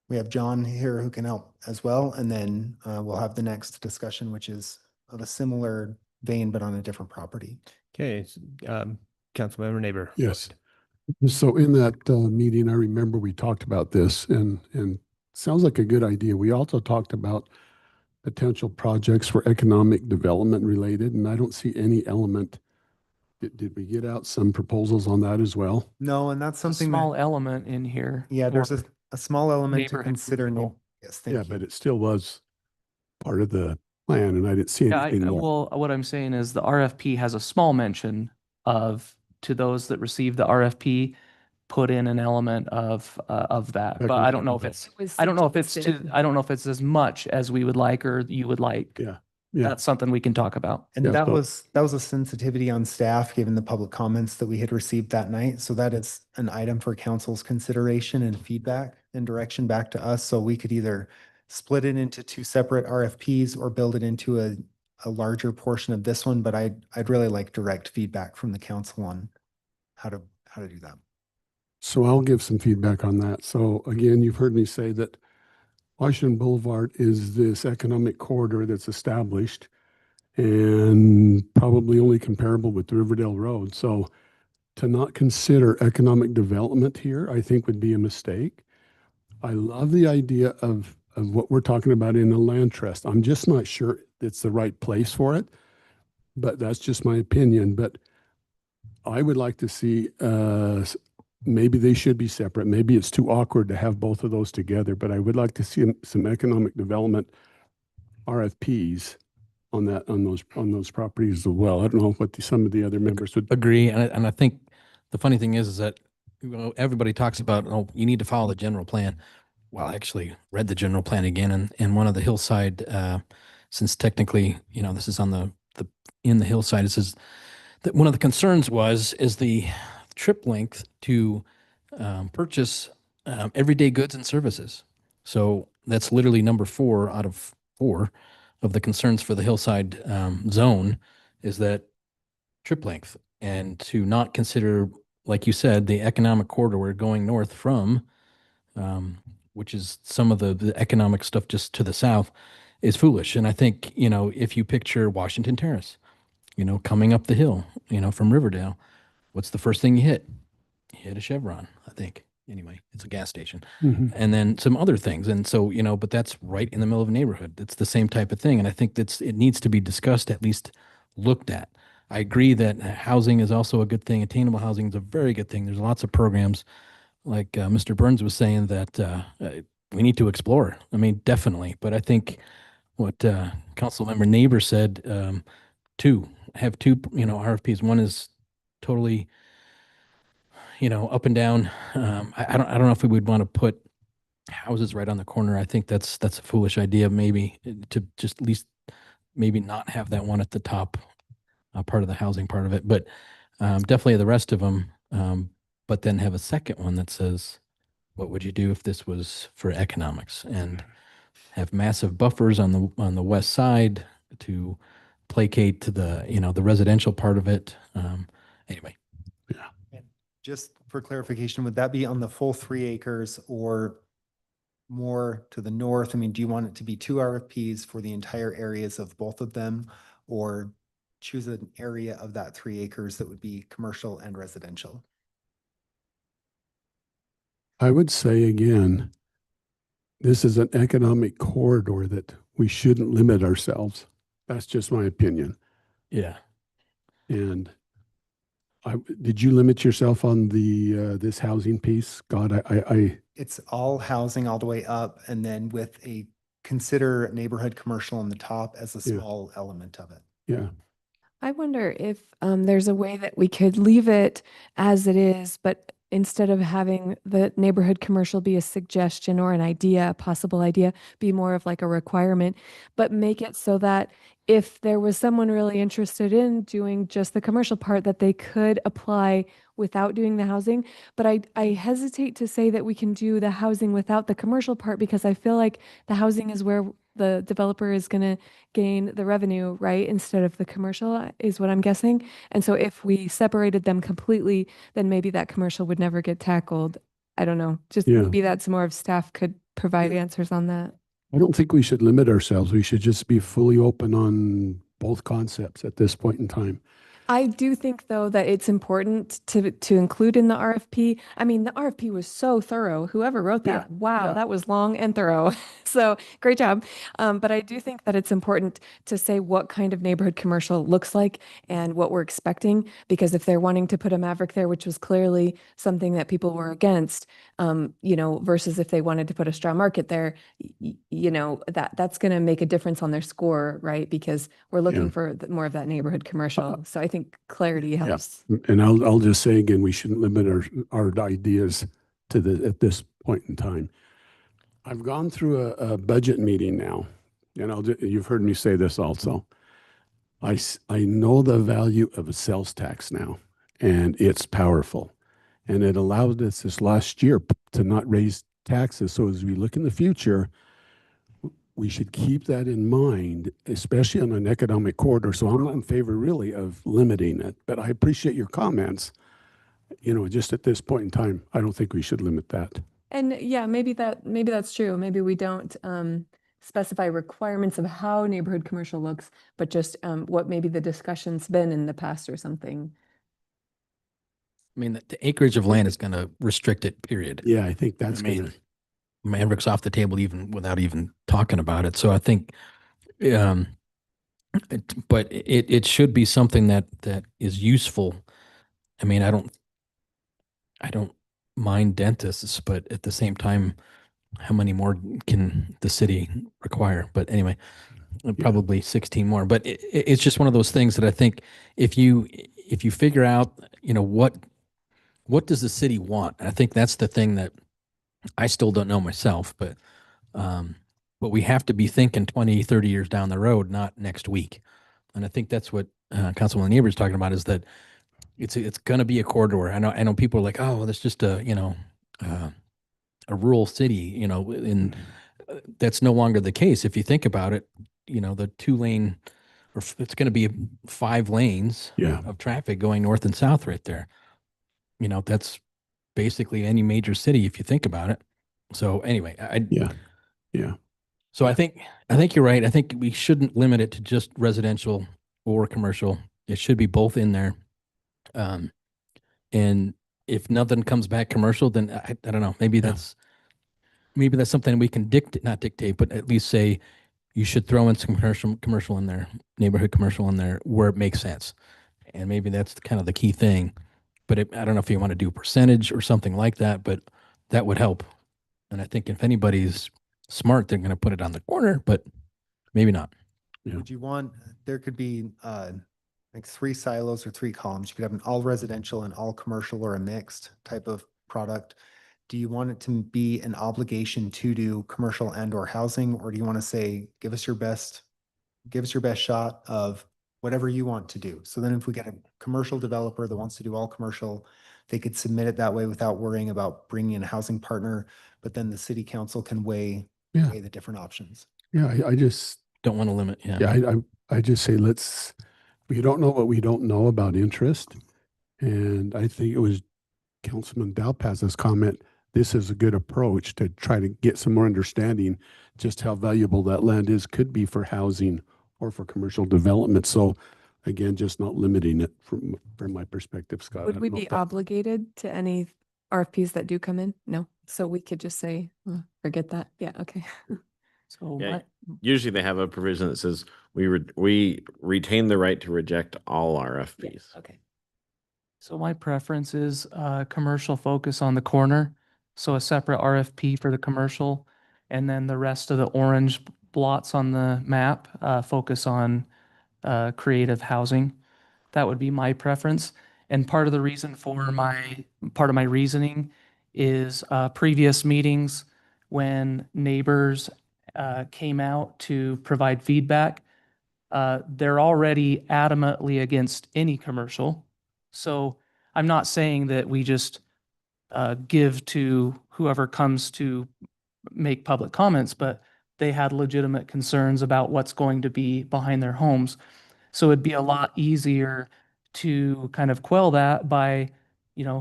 we have John here who can help as well. And then we'll have the next discussion, which is of a similar vein, but on a different property. Okay, Councilmember Neighbor. Yes. So in that meeting, I remember we talked about this and sounds like a good idea. We also talked about potential projects for economic development related, and I don't see any element. Did we get out some proposals on that as well? No, and that's A something small that, element in here. yeah, there's for a small element to neighborhood consider. control. Yes, thank Yeah, you. but it still was part of the plan, and I didn't see Yeah, anything more. well, what I'm saying is the RFP has a small mention of, to those that receive the RFP, put in an element of that. But I don't know if it's, I don't know if it's as much as we would like or you would like. Yeah, yeah. That's something we can talk about. And Yeah, that so- was a sensitivity on staff, given the public comments that we had received that night. So that is an item for council's consideration and feedback and direction back to us. So we could either split it into two separate RFPs or build it into a larger portion of this one. But I'd really like direct feedback from the council on how to do that. So I'll give some feedback on that. So again, you've heard me say that Washington Boulevard is this economic corridor that's established and probably only comparable with Riverdale Road. So to not consider economic development here, I think would be a mistake. I love the idea of what we're talking about in a land trust. I'm just not sure it's the right place for it, but that's just my opinion. But I would like to see, maybe they should be separate. Maybe it's too awkward to have both of those together, but I would like to see some economic development RFPs on those properties as well. I don't know what some of the other members would. Agree. And I think the funny thing is that, you know, everybody talks about, oh, you need to follow the general plan. Well, I actually read the general plan again, and one of the hillside, since technically, you know, this is on the in the hillside, it says that one of the concerns is the trip length to purchase everyday goods and services. So that's literally number 4 out of 4 of the concerns for the hillside zone, is that trip length, and to not consider, like you said, the economic corridor going north from, which is some of the economic stuff just to the south, is foolish. And I think, you know, if you picture Washington Terrace, you know, coming up the hill, you know, from Riverdale, what's the first thing you hit? You hit a Chevron, I think. Anyway, it's a gas station. Mhm. And then some other things. And so, you know, but that's right in the middle of a neighborhood. It's the same type of thing. And I think it needs to be discussed, at least looked at. I agree that housing is also a good thing. Attainable housing is a very good thing. There's lots of programs, like Mr. Burns was saying, that we need to explore. I mean, definitely. But I think what Councilmember Neighbor said, have two, you know, RFPs. One is totally, you know, up and down. I don't know if we would want to put houses right on the corner. I think that's a foolish idea, maybe, to just at least maybe not have that one at the top, part of the housing part of it, but definitely the rest of them. But then have a second one that says, what would you do if this was for economics, and have massive buffers on the west side to placate to the, you know, the residential part of it. Anyway. Just for clarification, would that be on the full 3 acres or more to the north? I mean, do you want it to be 2 RFPs for the entire areas of both of them, or choose an area of that 3 acres that would be commercial and residential? I would say again, this is an economic corridor that we shouldn't limit ourselves. That's just my opinion. Yeah. And did you limit yourself on this housing piece? God, I It's all housing all the way up, and then with consider neighborhood commercial on the top as a Yeah. small element of it. yeah. I wonder if there's a way that we could leave it as it is, but instead of having the neighborhood commercial be a suggestion or an idea, a possible idea, be more of like a requirement, but make it so that if there was someone really interested in doing just the commercial part, that they could apply without doing the housing. But I hesitate to say that we can do the housing without the commercial part because I feel like the housing is where the developer is going to gain the revenue, right? Instead of the commercial is what I'm guessing. And so if we separated them completely, then maybe that commercial would never get tackled. I don't know. Just Yeah. maybe that's more of staff could provide answers on that. I don't think we should limit ourselves. We should just be fully open on both concepts at this point in time. I do think though that it's important to include in the RFP. I mean, the RFP was so thorough. Whoever wrote that, wow, that was long and thorough. So great job. But I do think that it's important to say what kind of neighborhood commercial looks like and what we're expecting. Because if they're wanting to put a Maverick there, which was clearly something that people were against, versus if they wanted to put a straw market there, that's going to make a difference on their score, right? Because we're looking for more of that neighborhood commercial. So I think clarity helps. And I'll just say again, we shouldn't limit our ideas to at this point in time. I've gone through a budget meeting now, and you've heard me say this also. I know the value of a sales tax now, and it's powerful. And it allowed us this last year to not raise taxes. So as we look in the future, we should keep that in mind, especially on an economic corridor. So I'm not in favor really of limiting it, but I appreciate your comments. Just at this point in time, I don't think we should limit that. And yeah, maybe that's true. Maybe we don't specify requirements of how neighborhood commercial looks, but just what maybe the discussion's been in the past or something. I mean, the acreage of land is going to restrict it, period. Yeah, I think that's I mean, going to. Maverick's off the table even without even talking about it. So I think, but it should be something that is useful. I mean, I don't mind dentists, but at the same time, how many more can the city require? But anyway, probably 16 more. But it's just one of those things that I think if you figure out, what does the city want? I think that's the thing that I still don't know myself, but we have to be thinking 20, 30 years down the road, not next week. And I think that's what Councilman Niebuhr is talking about, is that it's going to be a corridor. I know people are like, oh, well, that's just a rural city, and that's no longer the case. If you think about it, the 2-lane, or it's going to be 5 lanes of traffic going north and south right there. That's basically any major city if you think about it. So anyway, Yeah. So I think you're right. I think we shouldn't limit it to just residential or commercial. It should be both in there. And if nothing comes back commercial, then I don't know. Maybe that's something we can not dictate, but at least say you should throw in some commercial in there, neighborhood commercial in there where it makes sense. And maybe that's kind of the key thing. But I don't know if you want to do a percentage or something like that, but that would help. And I think if anybody's smart, they're going to put it on the corner, but maybe not. Would you want, there could be like 3 silos or 3 columns. You could have an all residential and all commercial, or a mixed type of product. Do you want it to be an obligation to do commercial and or housing? Or do you want to say, give us your best shot of whatever you want to do? So then if we get a commercial developer that wants to do all commercial, they could submit it that way without worrying about bringing in a housing partner, but then the city council can weigh the different options. Yeah, I just don't want to limit. Yeah. Yeah, I just say we don't know what we don't know about interest. And I think it was Councilman Dalpaz's comment. This is a good approach to try to get some more understanding just how valuable that land could be for housing or for commercial development. So again, just not limiting it from my perspective, Scott. Would we be obligated to any RFPs that do come in? No. So we could just say, forget that. Yeah. Okay. So Usually they have a provision that says we retain the right to reject all RFPs. Okay. So my preference is commercial focus on the corner. So a separate RFP for the commercial, and then the rest of the orange blots on the map focus on creative housing. that would be my preference. And part of the reason for part of my reasoning is previous meetings when neighbors came out to provide feedback. They're already adamantly against any commercial. So I'm not saying that we just give to whoever comes to make public comments, but they had legitimate concerns about what's going to be behind their homes. So it'd be a lot easier to kind of quell that by,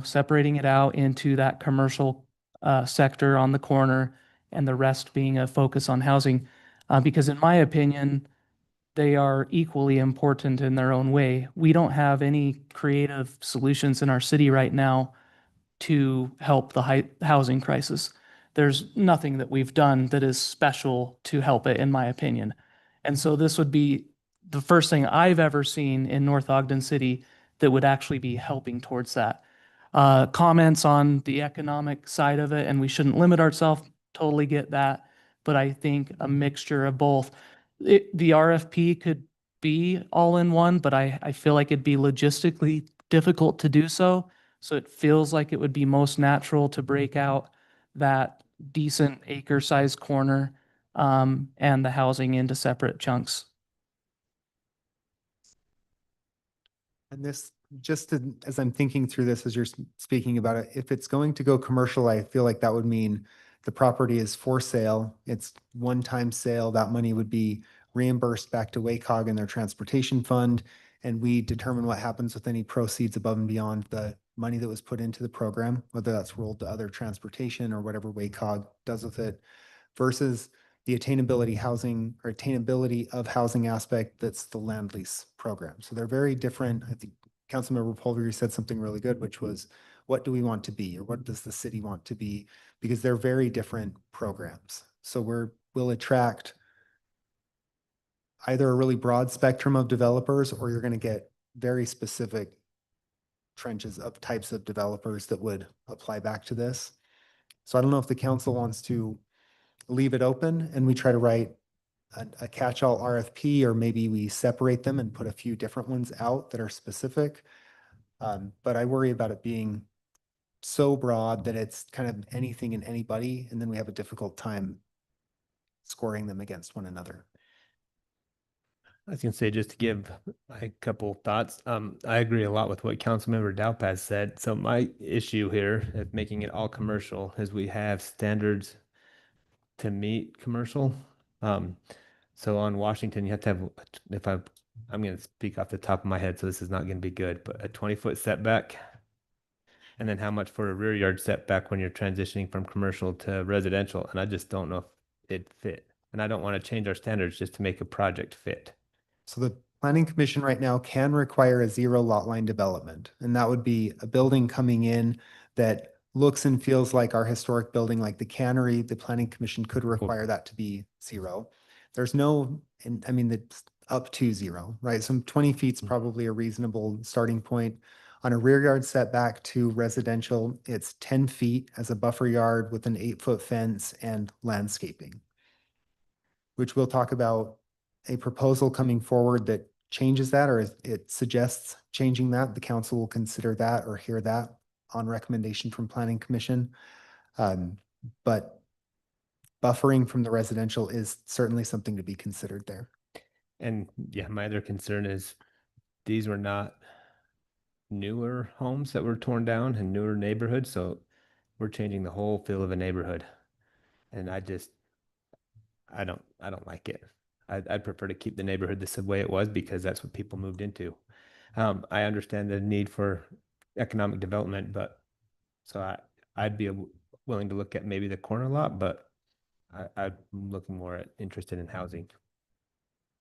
separating it out into that commercial sector on the corner and the rest being a focus on housing. Because in my opinion, they are equally important in their own way. We don't have any creative solutions in our city right now to help the housing crisis. There's nothing that we've done that is special to help it, in my opinion. And so this would be the first thing I've ever seen in North Ogden City that would actually be helping towards that. Comments on the economic side of it, and we shouldn't limit ourselves, totally get that. But I think a mixture of both. The RFP could be all in one, but I feel like it'd be logistically difficult to do so. So it feels like it would be most natural to break out that decent acre-sized corner and the housing into separate chunks. And this, as I'm thinking through this, as you're speaking about it, if it's going to go commercial, I feel like that would mean the property is for sale. It's one-time sale. That money would be reimbursed back to WACOG and their transportation fund. And we determine what happens with any proceeds above and beyond the money that was put into the program, whether that's rolled to other transportation or whatever WACOG does with it, versus the attainability of housing aspect that's the land lease program. So they're very different. I think Councilmember Pulver said something really good, which was, what do we want to be, or what does the city want to be? Because they're very different programs. So we'll attract either a really broad spectrum of developers, or you're going to get very specific trenches of types of developers that would apply back to this. So I don't know if the council wants to leave it open and we try to write a catch-all RFP, or maybe we separate them and put a few different ones out that are specific. But I worry about it being so broad that it's kind of anything and anybody, and then we have a difficult time scoring them against one another. I was gonna say, just to give a couple thoughts, I agree a lot with what Councilmember Dowpaz said. So my issue here at making it all commercial is we have standards to meet commercial. So on Washington, you have to have, I'm gonna speak off the top of my head, so this is not gonna be good, but a 20-foot setback. And then how much for a rear yard setback when you're transitioning from commercial to residential? And I just don't know if it fit. And I don't want to change our standards just to make a project fit. So the Planning Commission right now can require a 0 lot line development. And that would be a building coming in that looks and feels like our historic building, like the cannery. The Planning Commission could require that to be 0. There's no, and I mean, it's up to 0, right? Some 20 feet's probably a reasonable starting point. On a rear yard setback to residential, it's 10 feet as a buffer yard with an 8-foot fence and landscaping, which we'll talk about a proposal coming forward that changes that, or it suggests changing that. The council will consider that or hear that on recommendation from Planning Commission. But buffering from the residential is certainly something to be considered there. And yeah, my other concern is these were not newer homes that were torn down in newer neighborhoods. So we're changing the whole feel of a neighborhood. And I don't like it. I'd prefer to keep the neighborhood the way it was, because that's what people moved into. I understand the need for economic development, but so I'd be willing to look at maybe the corner lot, but I'm looking more at interested in housing.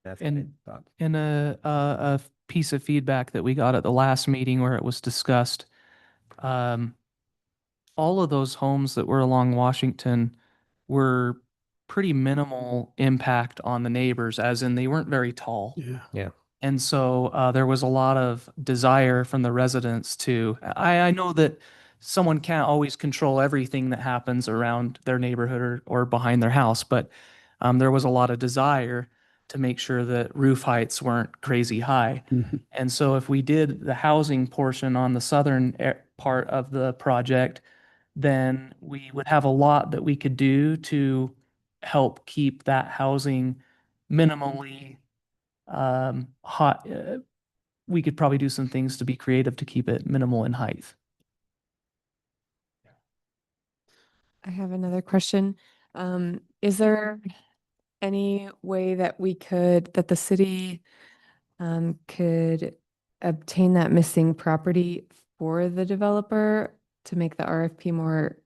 That's my thought. And a piece of feedback that we got at the last meeting where it was discussed, all of those homes that were along Washington were pretty minimal impact on the neighbors, as in they weren't very tall. Yeah. And so there was a lot of desire from the residents to, I know that someone can't always control everything that happens around their neighborhood or behind their house, but there was a lot of desire to make sure that roof heights weren't crazy high. Mhm. And so if we did the housing portion on the southern part of the project, then we would have a lot that we could do to help keep that housing minimally hot. We could probably do some things to be creative to keep it minimal in height. I have another question. Is there any way that that the city could obtain that missing property for the developer to make the RFP more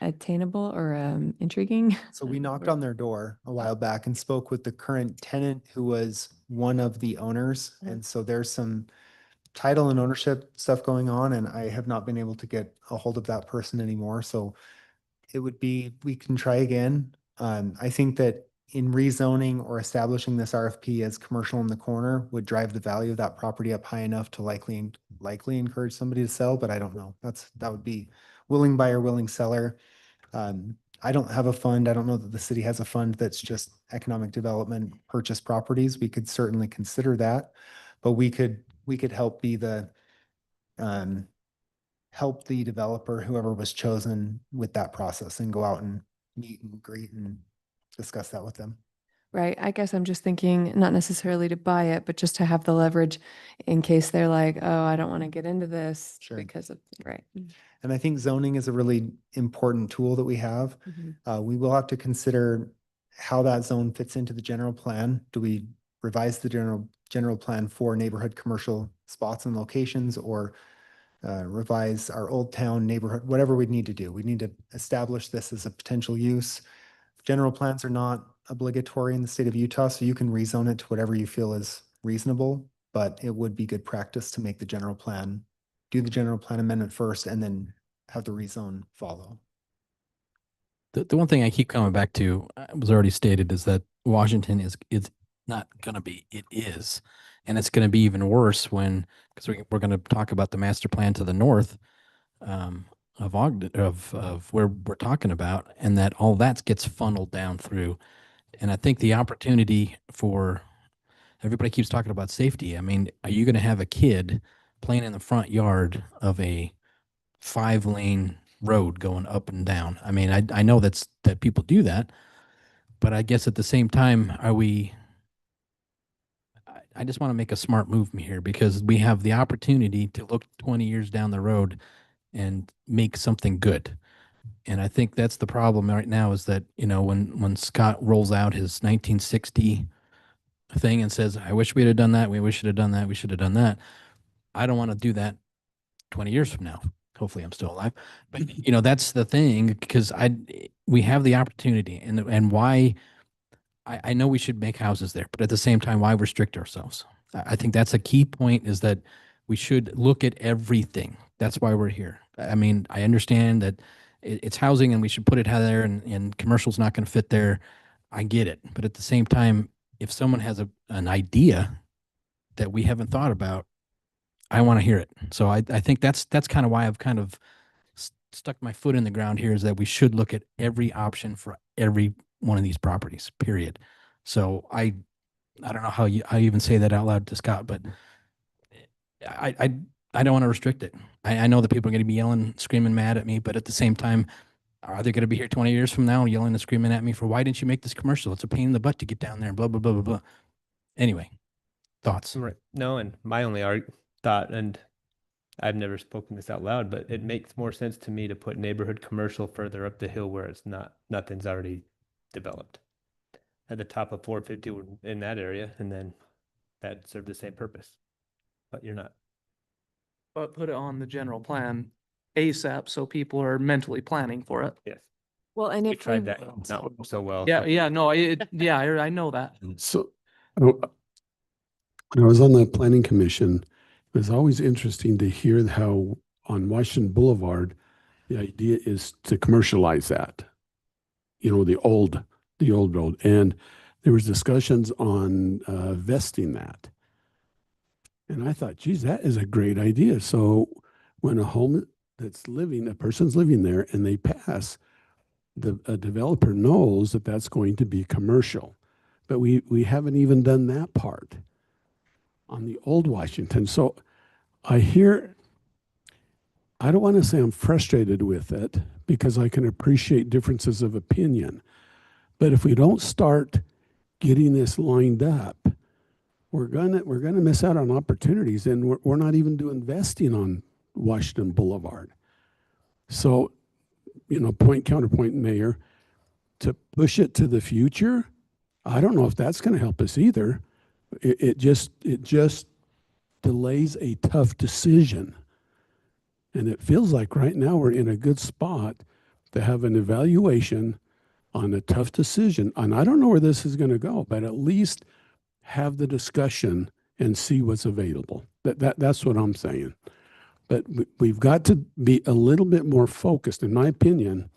attainable or intriguing? So we knocked on their door a while back and spoke with the current tenant who was one of the owners. Mhm. And so there's some title and ownership stuff going on, and I have not been able to get a hold of that person anymore. So it would be, we can try again. I think that in rezoning or establishing this RFP as commercial in the corner would drive the value of that property up high enough to likely encourage somebody to sell, but I don't know. That would be willing buyer, willing seller. I don't have a fund. I don't know that the city has a fund that's just economic development, purchase properties. We could certainly consider that, but we could help be the, help the developer, whoever was chosen with that process, and go out and meet and greet and discuss that with them. Right. I guess I'm just thinking not necessarily to buy it, but just to have the leverage in case they're like, oh, I don't want to get into this Sure. because of, right. And I think zoning is a really important tool that we have. Mhm. We will have to consider how that zone fits into the general plan. Do we revise the general plan for neighborhood commercial spots and locations, or revise our old town neighborhood, whatever we'd need to do? We need to establish this as a potential use. General plans are not obligatory in the state of Utah, so you can rezone it to whatever you feel is reasonable, but it would be good practice to make the general plan, do the general plan amendment first, and then have the rezone follow. The one thing I keep coming back to was already stated is that Washington is not going to be, it is. And it's going to be even worse because we're going to talk about the master plan to the north of Ogden, of where we're talking about, and that all that gets funneled down through. And I think the opportunity for everybody keeps talking about safety. I mean, are you going to have a kid playing in the front yard of a 5-lane road going up and down? I mean, I know that people do that, but I guess at the same time, I just want to make a smart move here, because we have the opportunity to look 20 years down the road and make something good. And I think that's the problem right now, is that, when Scott rolls out his 1960 thing and says, I wish we'd have done that, we should have done that, we should have done that. I don't want to do that 20 years from now. Hopefully I'm still alive. But that's the thing, because we have the opportunity, and why I know we should make houses there, but at the same time, why restrict ourselves? I think that's a key point, is that we should look at everything. That's why we're here. I mean, I understand that it's housing and we should put it there, and commercial's not going to fit there. I get it. But at the same time, if someone has an idea that we haven't thought about, I want to hear it. So I think that's kind of why I've kind of stuck my foot in the ground here, is that we should look at every option for every one of these properties, period. So I don't know how I even say that out loud to Scott, but I don't want to restrict it. I know that people are going to be yelling, screaming, mad at me, but at the same time, are they going to be here 20 years from now yelling and screaming at me for, why didn't you make this commercial? It's a pain in the butt to get down there, blah, blah, blah, blah, blah. Anyway, thoughts? Right. No, and my only thought, and I've never spoken this out loud, but it makes more sense to me to put neighborhood commercial further up the hill where it's nothing's already developed. At the top of 450 in that area, and then that served the same purpose. But you're not. But put it on the general plan ASAP, so people are mentally planning for it. Yes. Well, and We if tried that not so well. Yeah, no, I know that. So when I was on the planning commission, it was always interesting to hear how on Washington Boulevard, the idea is to commercialize that, the old road. And there was discussions on vesting that. And I thought, geez, that is a great idea. So when a person's living there and they pass, a developer knows that that's going to be commercial. but we haven't even done that part on the old Washington. So I don't want to say I'm frustrated with it because I can appreciate differences of opinion. But if we don't start getting this lined up, we're gonna miss out on opportunities, and we're not even doing investing on Washington Boulevard. So, point counterpoint, Mayor, to push it to the future, I don't know if that's going to help us either. It just delays a tough decision. And it feels like right now we're in a good spot to have an evaluation on a tough decision. And I don't know where this is going to go, but at least have the discussion and see what's available. That's what I'm saying. But we've got to be a little bit more focused, in my opinion,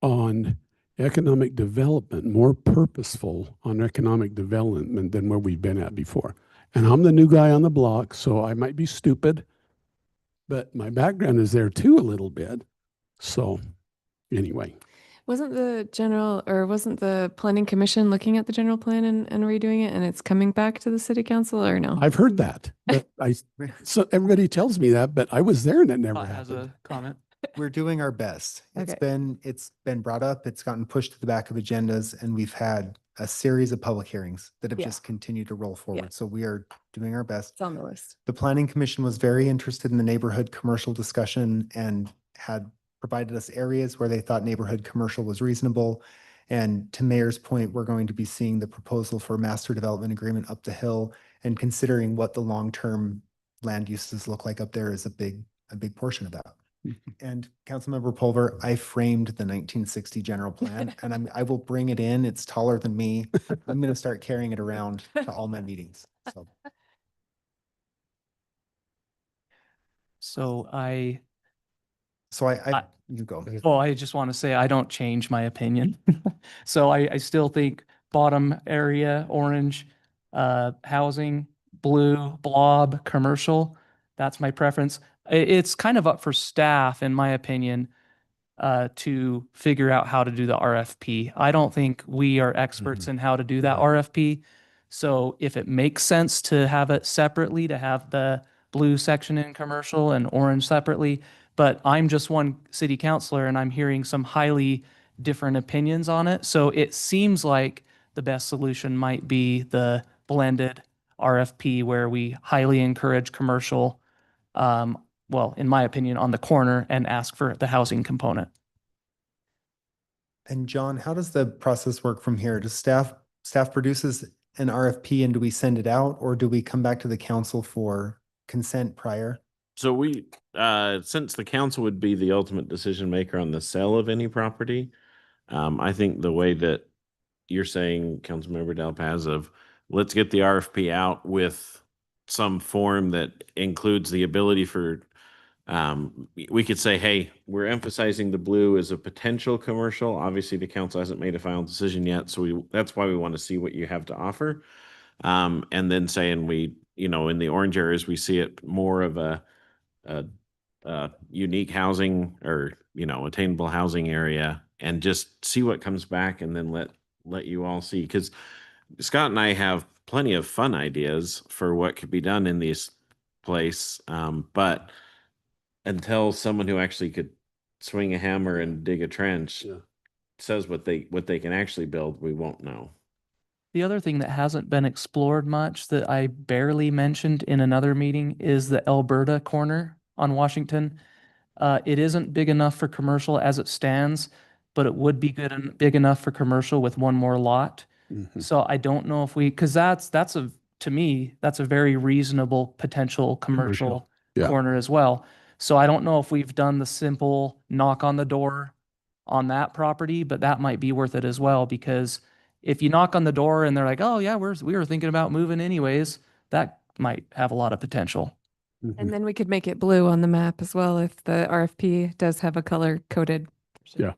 on economic development, more purposeful on economic development than where we've been at before. And I'm the new guy on the block, so I might be stupid, but my background is there too a little bit. So anyway. Wasn't the planning commission looking at the general plan and redoing it, and it's coming back to the city council, or no? I've heard that, but so everybody tells me that, but I was there and it never Has happened. a comment. We're doing our best. Okay. It's been brought up, it's gotten pushed to the back of agendas, and we've had a series of public hearings that have Yeah. just continued to roll forward. So we are doing our best. It's on the list. The planning commission was very interested in the neighborhood commercial discussion and had provided us areas where they thought neighborhood commercial was reasonable. And to Mayor's point, we're going to be seeing the proposal for a master development agreement up the hill, and considering what the long-term land uses look like up there is a big portion of that. And Councilmember Pulver, I framed the 1960 general plan, and I will bring it in. It's taller than me. I'm going to start carrying it around to all my meetings. So You go. well, I just want to say I don't change my opinion. So I still think bottom area, orange, housing, blue, blob, commercial, that's my preference. It's kind of up for staff, in my opinion, to figure out how to do the RFP. I don't think we are experts in how to do that RFP. So if it makes sense to have it separately, to have the blue section in commercial and orange separately, but I'm just one city councilor and I'm hearing some highly different opinions on it. So it seems like the best solution might be the blended RFP where we highly encourage commercial, well, in my opinion, on the corner, and ask for the housing component. And John, how does the process work from here? Does staff produces an RFP and do we send it out, or do we come back to the council for consent prior? So we, since the council would be the ultimate decision maker on the sale of any property, I think the way that you're saying, Councilmember Del Paz, of let's get the RFP out with some form that includes the ability for, we could say, hey, we're emphasizing the blue as a potential commercial. Obviously, the council hasn't made a final decision yet, so that's why we want to see what you have to offer. And then saying we, in the orange areas, we see it more of a unique housing or, attainable housing area, and just see what comes back, and then let you all see. Because Scott and I have plenty of fun ideas for what could be done in this place. But until someone who actually could swing a hammer and dig a trench says what they can actually build, we won't know. The other thing that hasn't been explored much that I barely mentioned in another meeting is the Alberta corner on Washington. It isn't big enough for commercial as it stands, but it would be big enough for commercial with one more lot. So I don't know if because to me, that's a very reasonable potential commercial corner as well. So I don't know if we've done the simple knock on the door on that property, but that might be worth it as well, because if you knock on the door and they're like, oh yeah, we were thinking about moving anyways, that might have a lot of potential. And then we could make it blue on the map as well if the RFP does have a color coded. Yeah.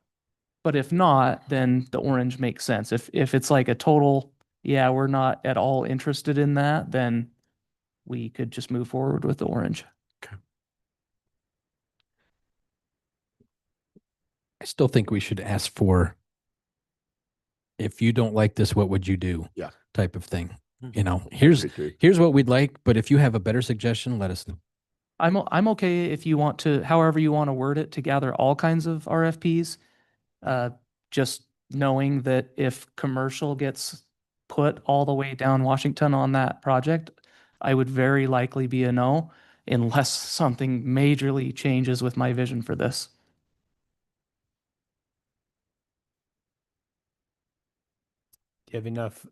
But if not, then the orange makes sense. If it's like a total, yeah, we're not at all interested in that, then we could just move forward with the orange. I still think we should ask for if you don't like this, what would you do? Yeah. Type of thing. Hmm. You know, here's agree. what we'd like, but if you have a better suggestion, let us know. I'm okay if you want to, however you want to word it, to gather all kinds of RFPs. Just knowing that if commercial gets put all the way down Washington on that project, I would very likely be a no unless something majorly changes with my vision for this. Do you have enough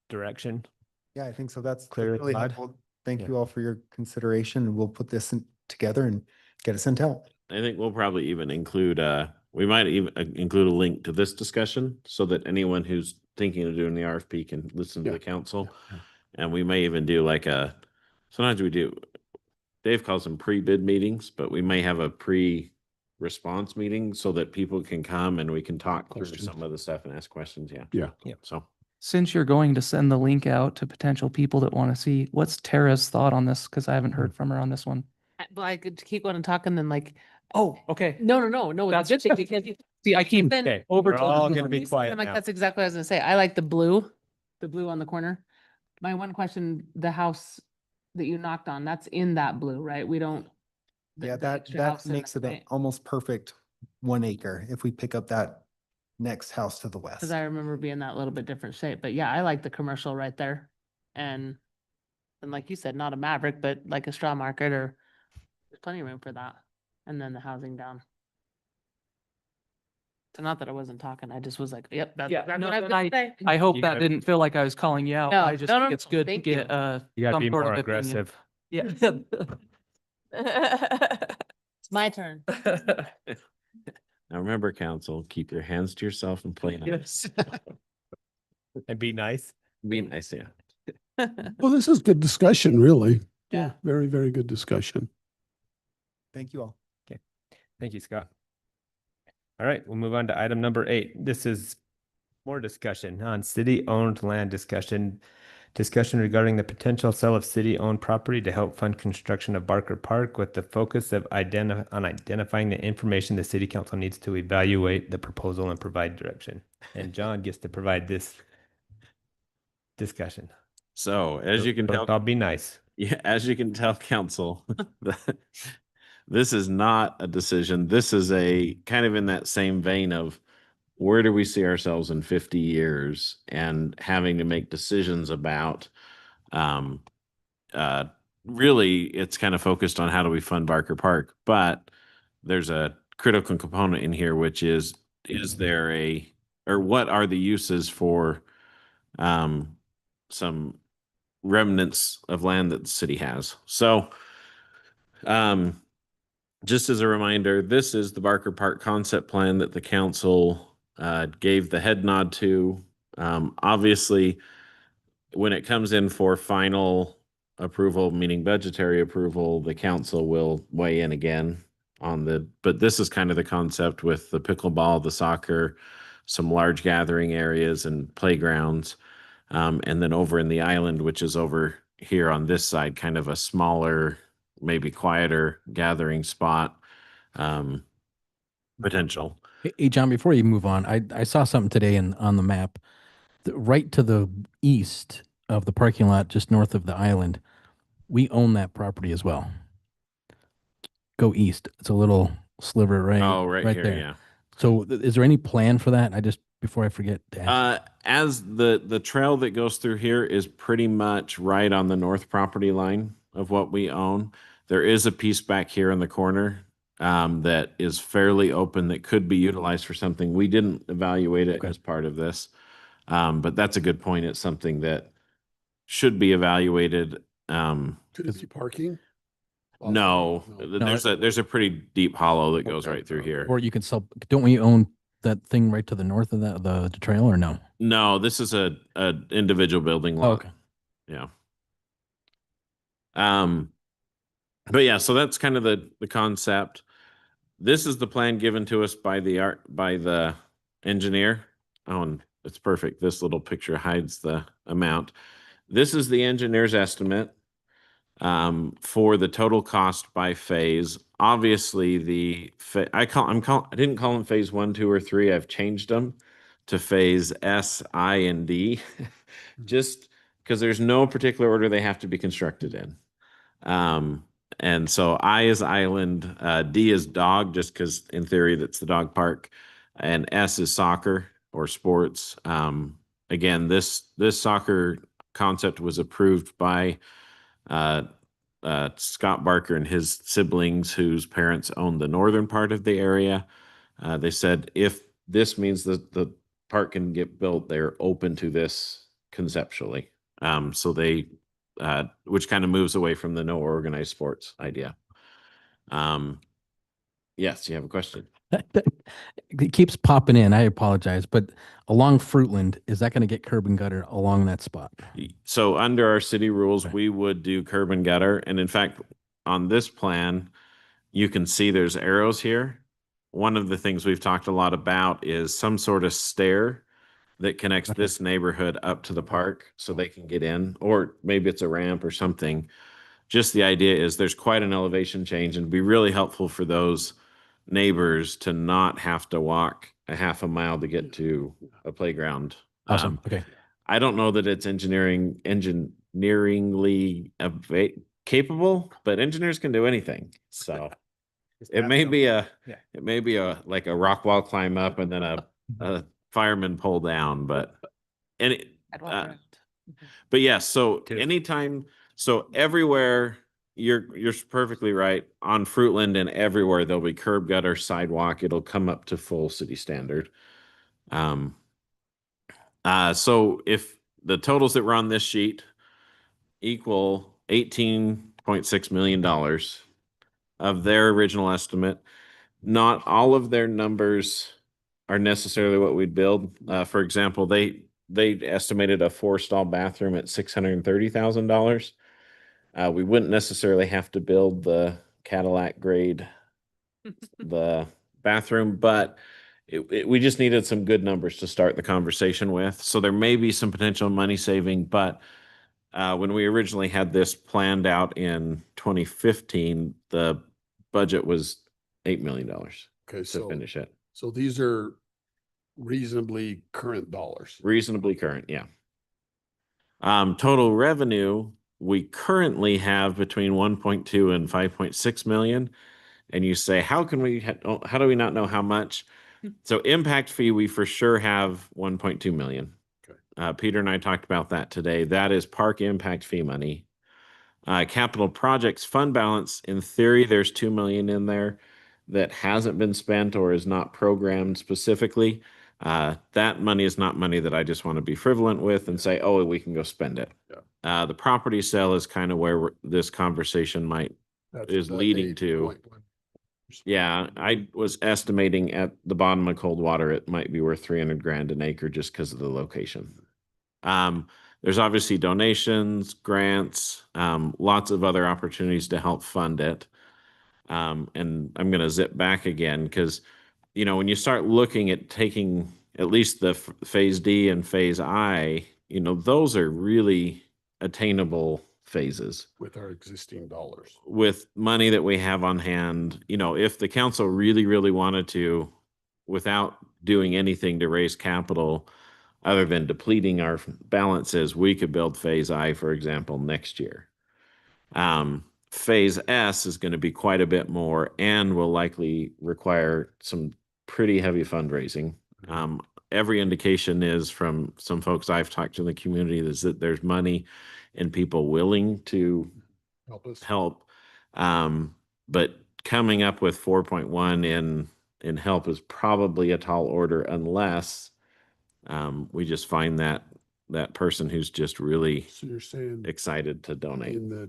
direction? Yeah, I think so. That's Clearly, really Todd? helpful. Thank Yeah. you all for your consideration. We'll put this together and get it sent out. I think we'll probably even include, we might even include a link to this discussion so that anyone who's thinking of doing the RFP can listen to Yeah. the council. And we may even do like sometimes we do, Dave calls them pre-bid meetings, but we may have a pre-response meeting so that people can come and we can talk through Questions. some of the stuff and ask questions. Yeah. Yeah. Yep. So. Since you're going to send the link out to potential people that want to see, what's Tara's thought on this? Because I haven't heard from her on this one. But I could keep going and talking, then like, Oh, okay. no, That's that's good thing because See, I keep then Okay, over we're to all the- gonna be you said, quiet I'm like, now. that's exactly what I was gonna say. I like the blue on the corner. My one question, the house that you knocked on, that's in that blue, right? We don't. the- Yeah, the that, extra house that in makes the- it an right? almost perfect 1 acre if we pick up that next house to the west. Cause I remember being that little bit different shape, but yeah, I like the commercial right there. And like you said, not a Maverick, but like a straw market or there's plenty of room for that. And then the housing down. So not that I wasn't talking, I just was like, yep, that's Yeah, exactly no, what I was and gonna say. I hope You that gotta- didn't feel like I was calling you out. No, I just no, think no, it's no, good to thank you. get You gotta some be sort more of opinion. aggressive. Yeah. It's my turn. Now remember, council, keep your hands to yourself and play nice. Yes. And be nice. Be nice, yeah. Well, this is good discussion, really. Yeah. Very, very good discussion. Thank you all. Thank you, Scott. All right, we'll move on to item number 8. This is more discussion on city-owned land discussion. Discussion regarding the potential sale of city-owned property to help fund construction of Barker Park with the focus of identifying the information the city council needs to evaluate the proposal and provide direction. And John gets to provide this discussion. So as you can tell. I'll be nice. Yeah, as you can tell, council, this is not a decision. This is a kind of in that same vein of where do we see ourselves in 50 years and having to make decisions about, really it's kind of focused on how do we fund Barker Park, but there's a critical component in here, which is there or what are the uses for, some remnants of land that the city has. So, just as a reminder, this is the Barker Park concept plan that the council gave the head nod to. Obviously, when it comes in for final approval, meaning budgetary approval, the council will weigh in again on but this is kind of the concept with the pickleball, the soccer, some large gathering areas and playgrounds. And then over in the island, which is over here on this side, kind of a smaller, maybe quieter gathering spot, potential. Hey, John, before you move on, I saw something today on the map. Right to the east of the parking lot, just north of the island, we own that property as well. Go east. It's a little sliver right Right here, there. yeah. So is there any plan for that? Before I forget to ask. As the trail that goes through here is pretty much right on the north property line of what we own. There is a piece back here in the corner that is fairly open that could be utilized for something. We didn't evaluate it as part of this, but that's a good point. It's something that should be evaluated. Could it be parking? No, there's a pretty deep hollow that goes right through here. Or you can sell, don't we own that thing right to the north of the trail or no? No, this is a individual building lot. Okay. Yeah. But yeah, so that's kind of the concept. This is the plan given to us by the engineer. Oh, and it's perfect. This little picture hides the amount. This is the engineer's estimate for the total cost by phase. Obviously, I didn't call them phase 1, 2, or 3. I've changed them to phase S, I, and D, just because there's no particular order they have to be constructed in. And so I is island, D is dog, just because in theory that's the dog park, and S is soccer or sports. Again, this soccer concept was approved by Scott Barker and his siblings, whose parents own the northern part of the area. They said if this means that the park can get built, they're open to this conceptually. So they, which kind of moves away from the no organized sports idea. Yes, you have a question. It keeps popping in. I apologize, but along Fruitland, is that going to get curb and gutter along that spot? So under our city rules, we would do curb and gutter. And in fact, on this plan, you can see there's arrows here. One of the things we've talked a lot about is some sort of stair that connects this neighborhood up to the park so they can get in, or maybe it's a ramp or something. Just the idea is there's quite an elevation change, and it'd be really helpful for those neighbors to not have to walk a half a mile to get to a playground. Awesome. Okay. I don't know that it's engineeringly capable, but engineers can do anything. So it may be like a rock wall climb up and then a fireman pull down, but but yes, so anytime, so everywhere you're perfectly right. On Fruitland and everywhere there'll be curb, gutter, sidewalk. It'll come up to full city standard. So if the totals that were on this sheet equal $18.6 million of their original estimate, not all of their numbers are necessarily what we'd build. For example, they estimated a 4-stall bathroom at $630,000. We wouldn't necessarily have to build the Cadillac grade, the bathroom, but we just needed some good numbers to start the conversation with. So there may be some potential money saving, but when we originally had this planned out in 2015, the budget was $8 million Okay, to finish it. So these are reasonably current dollars. Reasonably current, yeah. Total revenue, we currently have between 1.2 and 5.6 million. And you say, how do we not know how much? So impact fee, we for sure have 1.2 million. Okay. Peter and I talked about that today. That is park impact fee money. Capital projects fund balance, in theory, there's 2 million in there that hasn't been spent or is not programmed specifically. That money is not money that I just want to be frivolent with and say, oh, we can go spend it. Yeah. The property sale is kind of where this conversation is leading to. Yeah, I was estimating at the bottom of Coldwater, it might be worth 300 grand an acre just because of the location. There's obviously donations, grants, lots of other opportunities to help fund it. And I'm going to zip back again because, when you start looking at taking at least the phase D and phase I, those are really attainable phases with our existing dollars, with money that we have on hand. If the council really, really wanted to, without doing anything to raise capital other than depleting our balances, we could build phase I, for example, next year. Phase S is going to be quite a bit more and will likely require some pretty heavy fundraising. Every indication is from some folks I've talked to in the community is that there's money and people willing to help. But coming up with 4.1 in help is probably a tall order unless we just find that person who's just really excited to donate. In the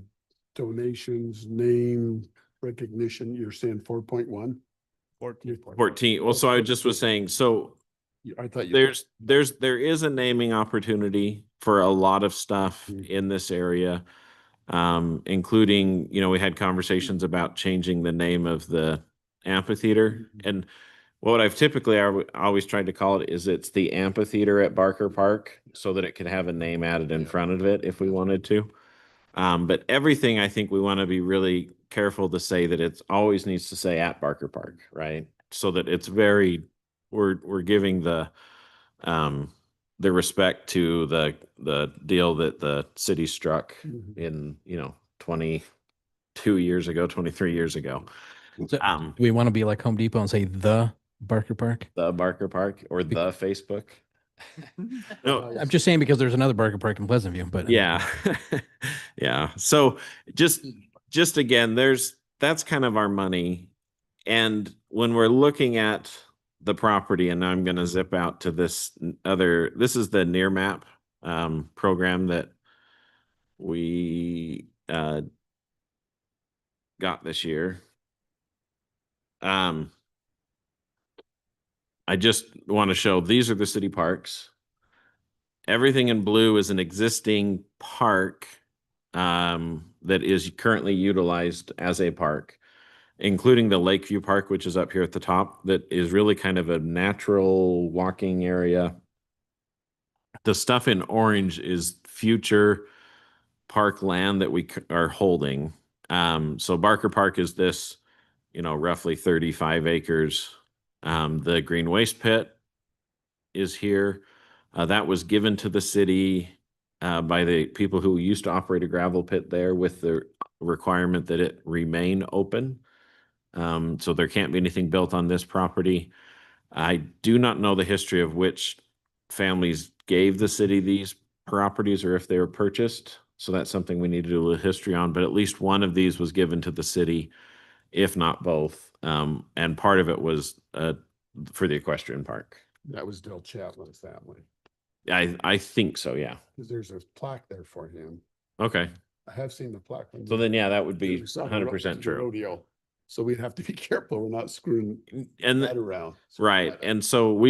donations, name recognition, you're saying 4.1? 14. Well, so I just was saying, so I thought there is a naming opportunity for a lot of stuff in this area, including, we had conversations about changing the name of the amphitheater. And what I've typically always tried to call it is it's the amphitheater at Barker Park so that it could have a name added in front of it if we wanted to. But everything, I think we want to be really careful to say that it always needs to say at Barker Park, right? So that it's we're giving the the respect to the deal that the city struck in, 22 years ago, 23 years ago. So, do we want to be like Home Depot and say the Barker Park? The Barker Park or the Facebook. No, I'm just saying because there's another Barker Park in Pleasantview, but yeah. Yeah. So just again, that's kind of our money. And when we're looking at the property, and I'm going to zip out to this is the Near Map program that we got this year. I just want to show these are the city parks. Everything in blue is an existing park that is currently utilized as a park, including the Lakeview Park, which is up here at the top, that is really kind of a natural walking area. The stuff in orange is future park land that we are holding. So Barker Park is this, roughly 35 acres. The Green Waste Pit is here. That was given to the city by the people who used to operate a gravel pit there with the requirement that it remain open. So there can't be anything built on this property. I do not know the history of which families gave the city these properties or if they were purchased. So that's something we need to do a little history on, but at least one of these was given to the city, if not both. And part of it was for the equestrian park. That was Del Chatlin's family. I think so, yeah. Because there's a plaque there for him. Okay. I have seen the plaque. So then, yeah, that would be 100% true. Rodeo. So we'd have to be careful. We're not screwing And that around. right. And so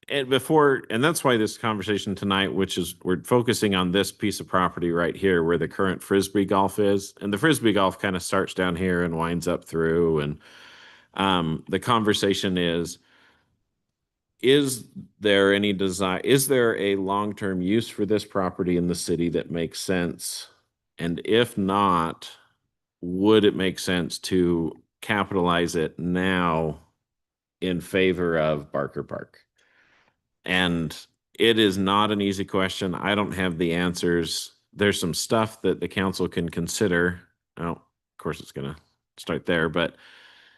and that's why this conversation tonight, which is we're focusing on this piece of property right here where the current Frisbee golf is. And the Frisbee golf kind of starts down here and winds up through. And the conversation is there any design? Is there a long-term use for this property in the city that makes sense? And if not, would it make sense to capitalize it now in favor of Barker Park? And it is not an easy question. I don't have the answers. There's some stuff that the council can consider. Oh, of course it's going to start there, but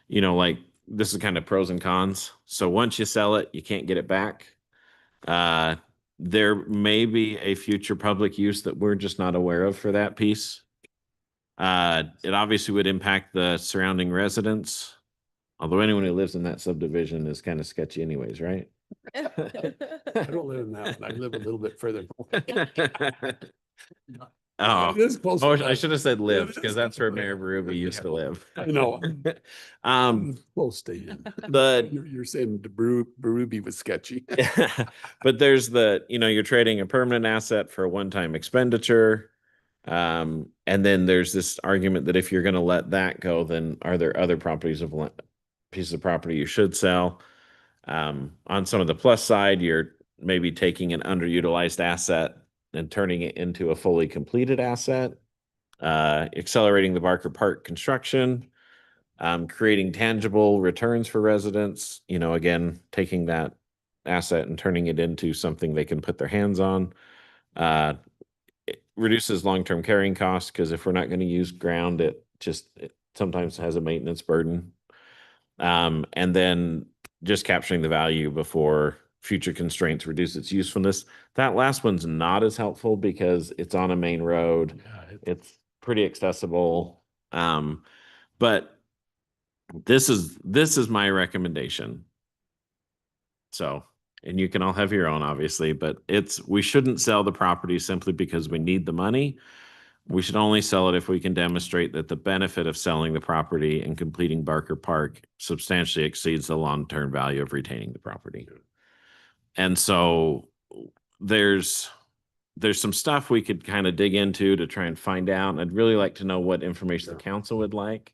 like this is kind of pros and cons. So once you sell it, you can't get it back. There may be a future public use that we're just not aware of for that piece. It obviously would impact the surrounding residents, although anyone who lives in that subdivision is kind of sketchy anyways, right? I don't live in that one. I live a little bit further. Oh, It is close oh, enough. I should have said live It because is that's where close Mayor enough. Berube used to live. I know. Close to you. The You're saying the Berube was sketchy. but there's you're trading a permanent asset for a one-time expenditure. And then there's this argument that if you're going to let that go, then are there other pieces of property you should sell? On some of the plus side, you're maybe taking an underutilized asset and turning it into a fully completed asset, accelerating the Barker Park construction, creating tangible returns for residents, again, taking that asset and turning it into something they can put their hands on. It reduces long-term carrying costs because if we're not going to use ground, it sometimes has a maintenance burden. And then just capturing the value before future constraints reduce its usefulness. That last one's not as helpful because it's on a main road. It's pretty accessible. But this is my recommendation. So, and you can all have your own, obviously, but we shouldn't sell the property simply because we need the money. We should only sell it if we can demonstrate that the benefit of selling the property and completing Barker Park substantially exceeds the long-term value of retaining the property. And so there's some stuff we could kind of dig into to try and find out. And I'd really like to know what information the council would like.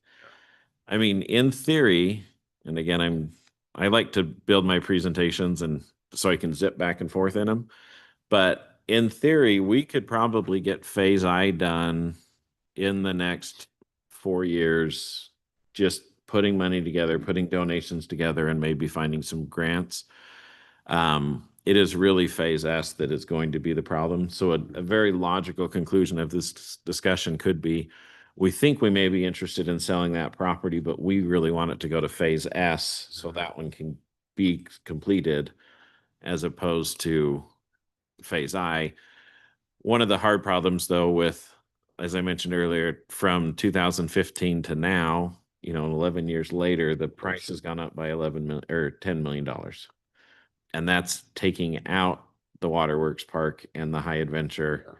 I mean, in theory, and again, I like to build my presentations and so I can zip back and forth in them. But in theory, we could probably get Phase I done in the next 4 years, just putting money together, putting donations together, and maybe finding some grants. it is really Phase S that is going to be the problem. So a very logical conclusion of this discussion could be, we think we may be interested in selling that property, but we really want it to go to Phase S so that one can be completed as opposed to Phase I. One of the hard problems though with, as I mentioned earlier, from 2015 to now, 11 years later, the price has gone up by $10 million. And that's taking out the Waterworks Park and the High Adventure.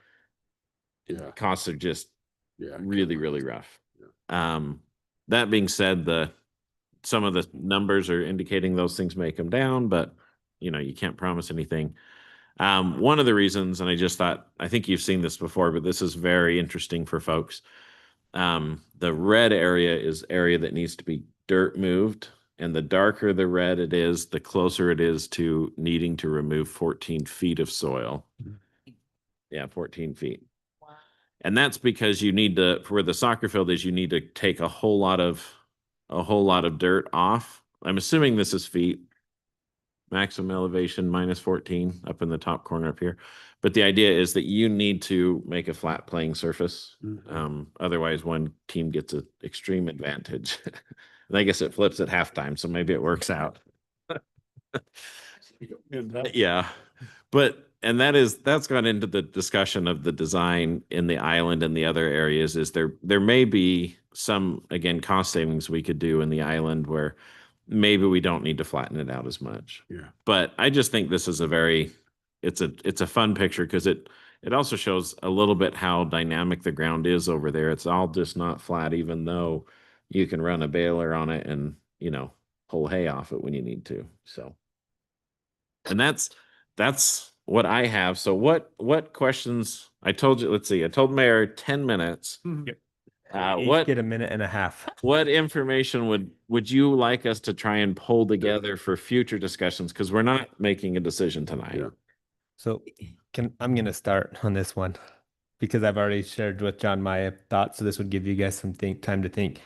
Yeah. Costs are just Yeah. really, really rough. That being said, some of the numbers are indicating those things may come down, but you can't promise anything. One of the reasons, and I think you've seen this before, but this is very interesting for folks. The red area is area that needs to be dirt moved. And the darker the red it is, the closer it is to needing to remove 14 feet of soil. Yeah, 14 feet. Wow. And that's because you need to, for where the soccer field is, you need to take a whole lot of dirt off. I'm assuming this is feet. Maximum elevation minus 14 up in the top corner up here. But the idea is that you need to make a flat playing surface. Otherwise, one team gets an extreme advantage. And I guess it flips at halftime, so maybe it works out. Yeah. And that's gone into the discussion of the design in the island and the other areas. Is there may be some, again, cost savings we could do in the island where maybe we don't need to flatten it out as much. Yeah. But I just think this is it's a fun picture because it also shows a little bit how dynamic the ground is over there. It's all just not flat, even though you can run a baler on it and, pull hay off it when you need to. So, and that's what I have. So what questions? I told Mayor 10 minutes. Each What get a minute and a half. What information would you like us to try and pull together for future discussions? Because we're not making a decision tonight. Yeah. So I'm going to start on this one because I've already shared with John my thoughts. So this would give you guys some time to think.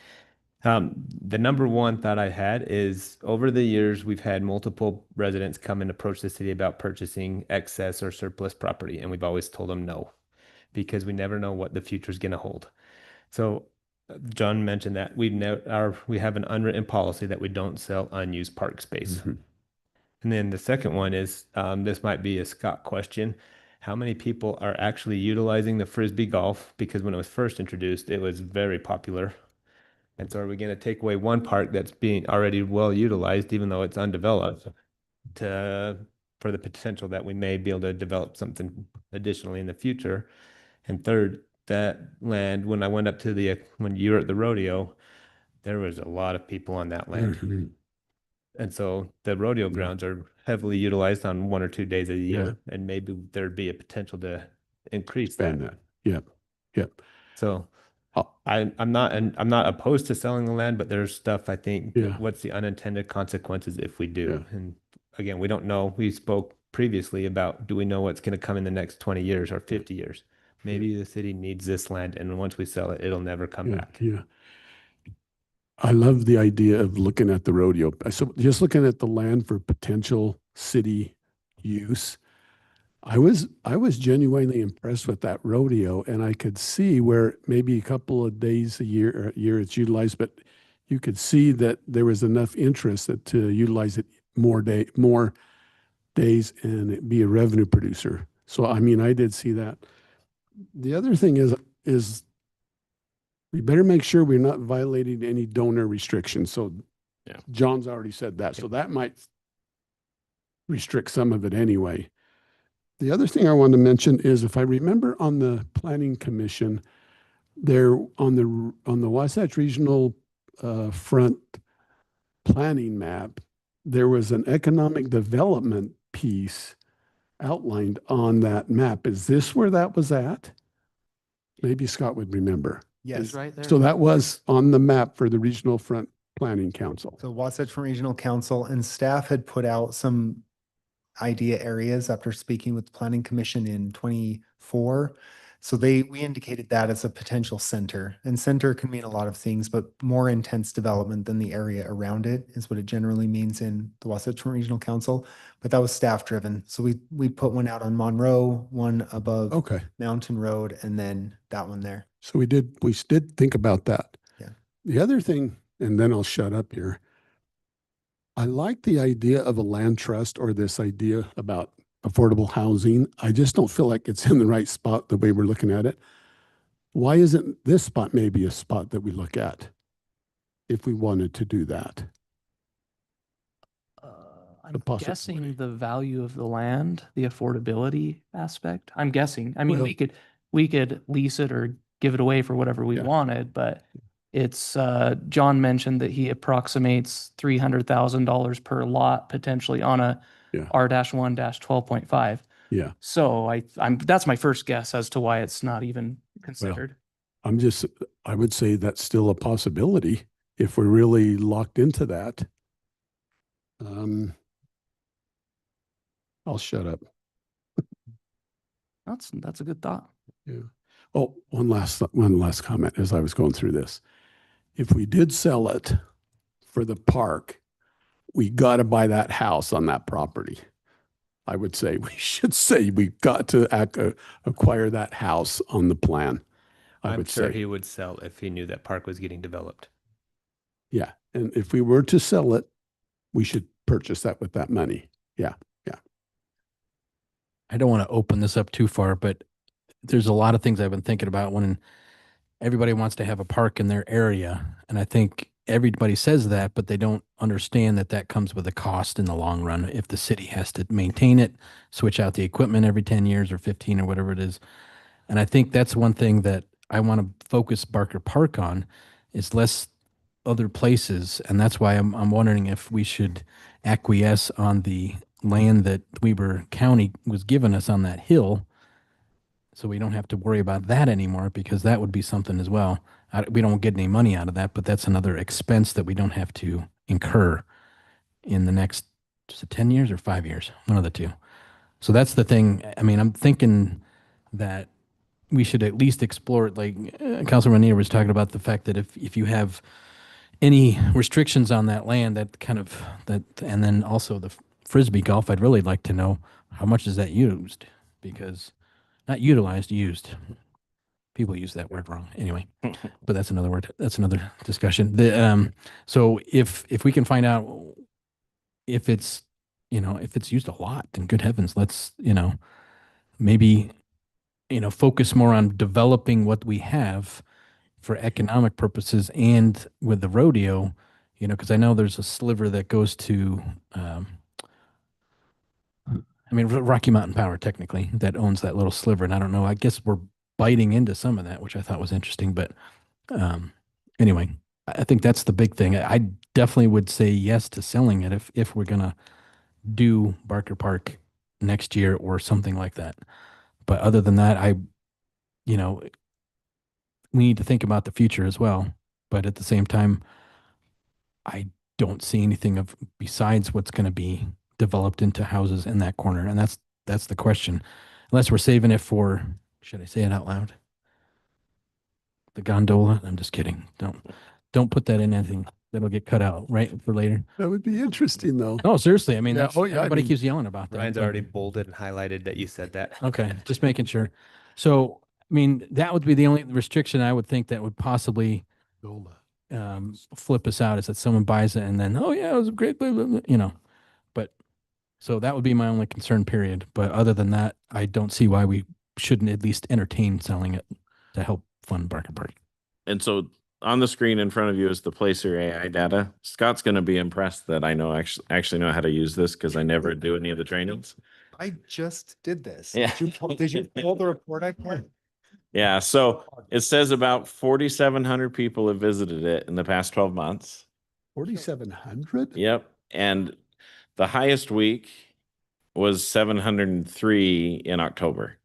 The number one thought I had is over the years, we've had multiple residents come and approach the city about purchasing excess or surplus property. And we've always told them no, because we never know what the future is going to hold. So John mentioned that we have an unwritten policy that we don't sell unused park space. And then the second one is, this might be a Scott question. How many people are actually utilizing the Frisbee golf? Because when it was first introduced, it was very popular. And so are we going to take away one park that's being already well utilized, even though it's undeveloped, for the potential that we may be able to develop something additionally in the future? And third, that land, when I went up to when you were at the rodeo, there was a lot of people on that land. And so the rodeo grounds are heavily utilized on 1 or 2 days a year, and maybe there'd be a potential to increase that. Yep. So I'm not opposed to selling the land, but there's stuff I think, what's the unintended consequences if we do? And again, we don't know. We spoke previously about, do we know what's going to come in the next 20 years or 50 years? Maybe the city needs this land, and once we sell it, it'll never come back. Yeah. I love the idea of looking at the rodeo. So just looking at the land for potential city use, I was genuinely impressed with that rodeo, and I could see where maybe a couple of days a year it's utilized, but you could see that there was enough interest to utilize it more days and it be a revenue producer. So I mean, I did see that. The other thing is we better make sure we're not violating any donor restrictions. So John's already said that. So that might restrict some of it anyway. The other thing I want to mention is, if I remember on the Planning Commission, there on the Wasatch Regional Front planning map, there was an economic development piece outlined on that map. Is this where that was at? Maybe Scott would remember. Yes. Right there. So that was on the map for the Regional Front Planning Council. So Wasatch Front Regional Council and staff had put out some idea areas after speaking with the Planning Commission in 24. So we indicated that as a potential center, and center can mean a lot of things, but more intense development than the area around it is what it generally means in the Wasatch Regional Council. But that was staff driven. So we put one out on Monroe, one above Okay. Mountain Road, and then that one there. So we did think about that. Yeah. The other thing, and then I'll shut up here. I like the idea of a land trust or this idea about affordable housing. I just don't feel like it's in the right spot the way we're looking at it. Why isn't this spot maybe a spot that we look at if we wanted to do that? I'm possibility. guessing the value of the land, the affordability aspect. I'm guessing. I mean, Well- we could lease it or give it away for whatever we Yeah. wanted, but it's John mentioned that he approximates $300,000 per lot potentially on a Yeah. R-1-12.5. Yeah. So I'm that's my first guess as to why it's not even considered. I would say that's still a possibility if we're really locked into that. I'll shut up. That's a good thought. Yeah. Oh, one last comment as I was going through this. If we did sell it for the park, we got to buy that house on that property. I would say we should say we've got to acquire that house on the plan. I I'm would sure say, he would sell if he knew that park was getting developed. yeah. And if we were to sell it, we should purchase that with that money. Yeah. I don't want to open this up too far, but there's a lot of things I've been thinking about when everybody wants to have a park in their area. And I think everybody says that, but they don't understand that that comes with a cost in the long run. If the city has to maintain it, switch out the equipment every 10 years or 15 or whatever it is. And I think that's one thing that I want to focus Barker Park on is less other places. And that's why I'm wondering if we should acquiesce on the land that Weber County was giving us on that hill, so we don't have to worry about that anymore, because that would be something as well. We don't get any money out of that, but that's another expense that we don't have to incur in the next 10 years or 5 years, one of the two. So that's the thing. I mean, I'm thinking that we should at least explore it. Like Councilman Ranier was talking about the fact that if you have any restrictions on that land, and then also the Frisbee golf, I'd really like to know how much is that used, because not utilized, used. People use that word wrong anyway, but that's another word. That's another discussion. So if we can find out if it's used a lot, then good heavens, let's, maybe, focus more on developing what we have for economic purposes, and with the rodeo, because I know there's a sliver that goes to, Rocky Mountain Power technically that owns that little sliver. And I don't know, I guess we're biting into some of that, which I thought was interesting. But anyway, I think that's the big thing. I definitely would say yes to selling it if we're going to do Barker Park next year or something like that. But other than that, we need to think about the future as well. But at the same time, I don't see anything besides what's going to be developed into houses in that corner. And that's the question. Unless we're saving it for, should I say it out loud? The gondola? I'm just kidding. Don't put that in anything. That'll get cut out, right, for later. That would be interesting though. No, seriously. I mean, Yeah, everybody keeps yelling about that. Ryan's but- already bolded and highlighted that you said that. Okay, just making sure. So, I mean, that would be the only restriction I would think that would possibly flip us out, is that someone buys it and then, oh yeah, it was a great, blah, blah, blah, But so that would be my only concern, period. But other than that, I don't see why we shouldn't at least entertain selling it to help fund Barker Park. And so on the screen in front of you is the Placer AI data. Scott's going to be impressed that I actually know how to use this, because I never do any of the trainings. I just did this. Yeah. Did you pull the report I put? Yeah, so it says about 4,700 people have visited it in the past 12 months. 4,700? Yep. And the highest week was 703 in October.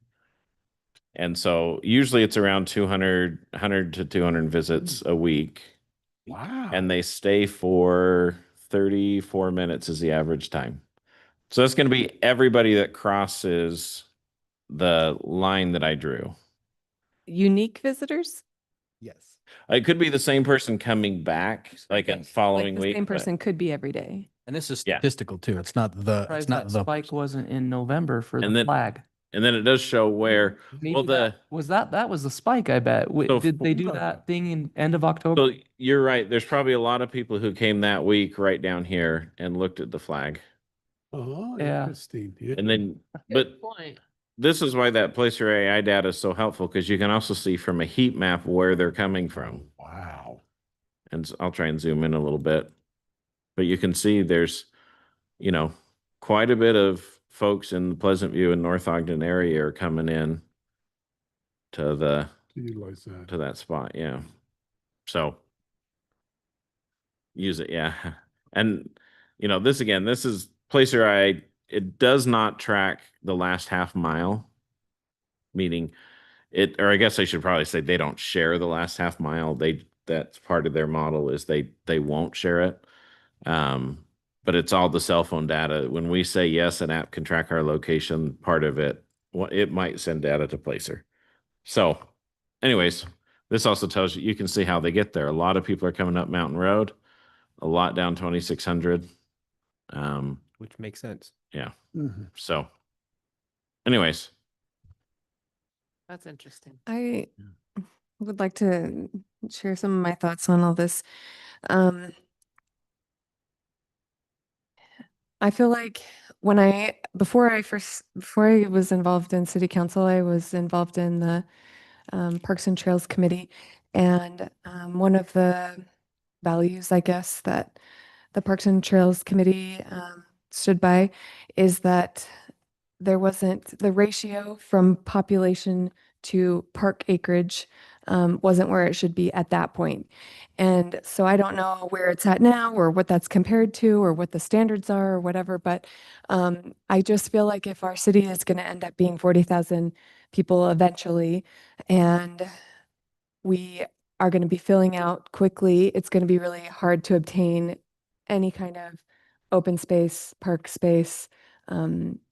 And so usually it's around 100 to 200 visits a week. Wow. And they stay for 34 minutes is the average time. So that's going to be everybody that crosses the line that I drew. unique visitors? Yes. It could be the same person coming back, like a following Like the week. same but- person could be every day. And this is Yeah. statistical too. It's not the, Surprised it's not that the. spike wasn't in November for And the then- flag. And then it does show where, Maybe well, that was the spike, I bet. So Did they do f- that thing in end of October? so you're right. There's probably a lot of people who came that week right down here and looked at the flag. Oh, Yeah. interesting. Yeah. And then, but Point. this is why that Placer AI data is so helpful, because you can also see from a heat map where they're coming from. Wow. And I'll try and zoom in a little bit. But you can see there's, quite a bit of folks in the Pleasant View and North Ogden area are coming in to To utilize that. that spot, yeah. So use it, yeah. And this is Placer AI. It does not track the last half mile, meaning or I guess I should probably say they don't share the last half mile. That's part of their model is they won't share it. But it's all the cell phone data. When we say yes, an app can track our location, part of it, it might send data to Placer. So anyways, this also tells you can see how they get there. A lot of people are coming up Mountain Road, a lot down 2600. Which makes sense. Yeah. Mhm. So anyways, That's interesting. I would like to share some of my thoughts on all this. I feel like before I was involved in city council, I was involved in the Parks and Trails Committee. And one of the values, I guess, that the Parks and Trails Committee stood by is that there wasn't the ratio from population to park acreage wasn't where it should be at that point. And so I don't know where it's at now or what that's compared to or what the standards are or whatever, but I just feel like if our city is going to end up being 40,000 people eventually, and we are going to be filling out quickly, it's going to be really hard to obtain any kind of open space, park space.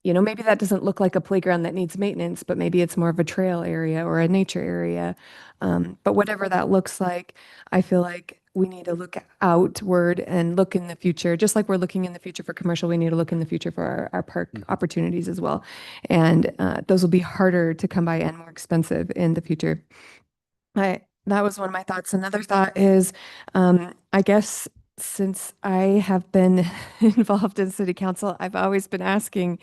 Maybe that doesn't look like a playground that needs maintenance, but maybe it's more of a trail area or a nature area. But whatever that looks like, I feel like we need to look outward and look in the future. Just like we're looking in the future for commercial, we need to look in the future for our park opportunities as well. And those will be harder to come by and more expensive in the future. That was one of my thoughts. Another thought is, I guess since I have been involved in city council, I've always been asking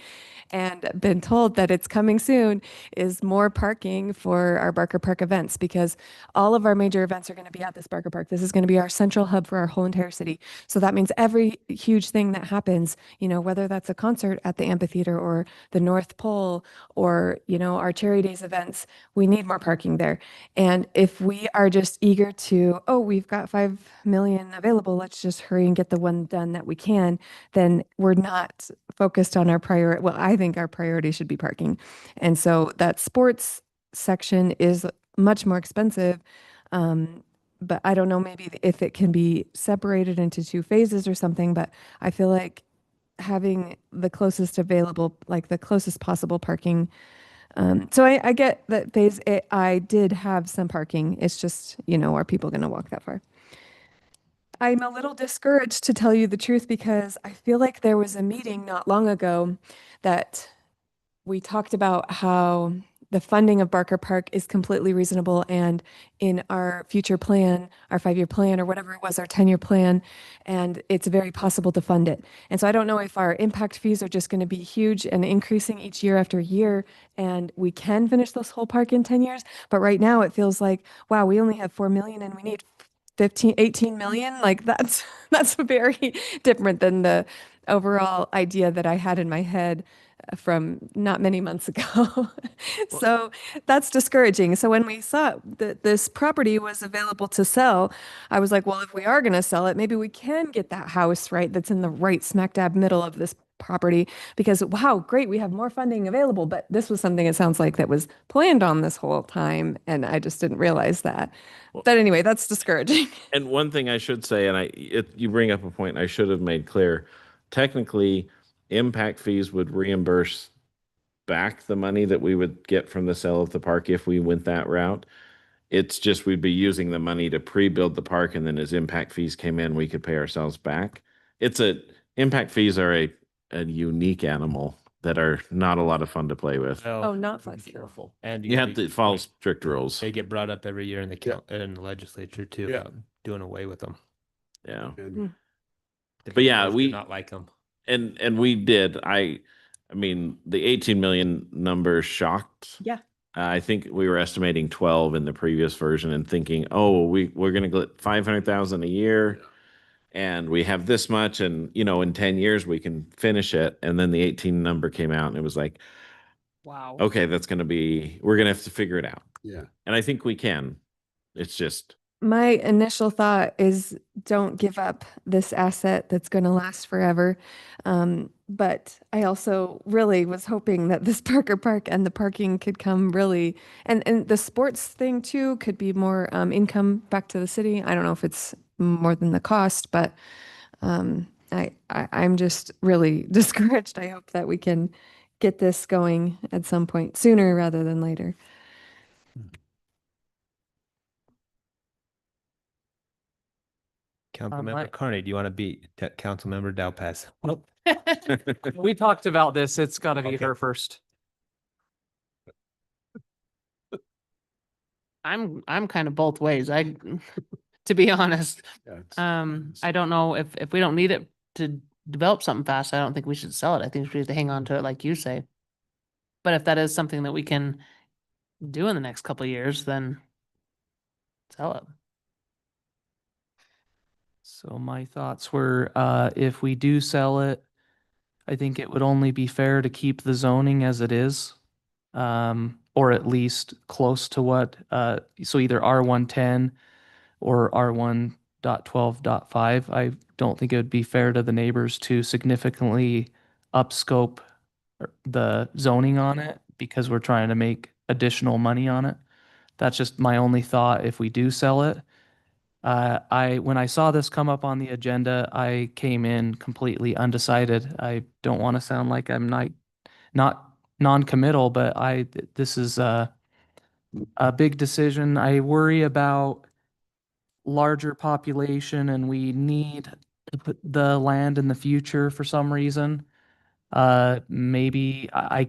and been told that it's coming soon is more parking for our Barker Park events, because all of our major events are going to be at this Barker Park. This is going to be our central hub for our whole entire city. So that means every huge thing that happens, whether that's a concert at the amphitheater or the North Pole or, our Cherry Days events, we need more parking there. And if we are just eager to, we've got 5 million available, let's just hurry and get the one done that we can, then we're not focused on our priority. Well, I think our priority should be parking. And so that sports section is much more expensive. But I don't know, maybe if it can be separated into 2 phases or something, but I feel like having the closest available, like the closest possible parking. So I get that phase I did have some parking. It's just, are people going to walk that far? I'm a little discouraged, to tell you the truth, because I feel like there was a meeting not long ago that we talked about how the funding of Barker Park is completely reasonable, and in our future plan, our 5-year plan or whatever it was, our 10-year plan, and it's very possible to fund it. And so I don't know if our impact fees are just going to be huge and increasing each year after year, and we can finish this whole park in 10 years. But right now it feels like, wow, we only have 4 million and we need 18 million. Like that's very different than the overall idea that I had in my head from not many months ago. So that's discouraging. So when we saw that this property was available to sell, I was like, well, if we are going to sell it, maybe we can get that house right that's in the right smack dab middle of this property, because wow, great, we have more funding available. But this was something, it sounds like, that was planned on this whole time, and I just didn't realize that. But anyway, that's discouraging. and one thing I should say, and you bring up a point I should have made clear. Technically, impact fees would reimburse back the money that we would get from the sale of the park if we went that route. It's just we'd be using the money to pre-build the park, and then as impact fees came in, we could pay ourselves back. Impact fees are a unique animal that are not a lot of fun to play with. Oh, not be flexible. careful. And You have to follow strict rules. They get brought up every year in the in the legislature too, Yeah. about doing away with them. Yeah. And But yeah, Those do we- not like them. And we did. I mean, the 18 million number shocked. Yeah. I think we were estimating 12 in the previous version and thinking, oh, we're going to get 500,000 a year. And we have this much, and in 10 years we can finish it. And then the 18 number came out, and it was like, Wow. okay, we're going to have to figure it out. yeah, And I think we can. It's just, My initial thought is don't give up this asset that's going to last forever. But I also really was hoping that this Parker Park and the parking could come really, and the sports thing too could be more income back to the city. I don't know if it's more than the cost, but I'm just really discouraged. I hope that we can get this going at some point sooner rather than later. Councilmember Carney, do you want to beat Councilmember Dowpass? Nope. We talked about this. It's got to be Okay. her first. I'm kind of both ways. To be honest, yeah. I don't know if we don't need it to develop something fast, I don't think we should sell it. I think we should hang on to it like you say. But if that is something that we can do in the next couple of years, then sell it. So my thoughts were, if we do sell it, I think it would only be fair to keep the zoning as it is. Or at least close to what, so either R110 or R1.12.5. I don't think it would be fair to the neighbors to significantly upscope the zoning on it because we're trying to make additional money on it. That's just my only thought if we do sell it. When I saw this come up on the agenda, I came in completely undecided. I don't want to sound like I'm not non-committal, but this is a big decision. I worry about larger population and we need to put the land in the future for some reason. Maybe I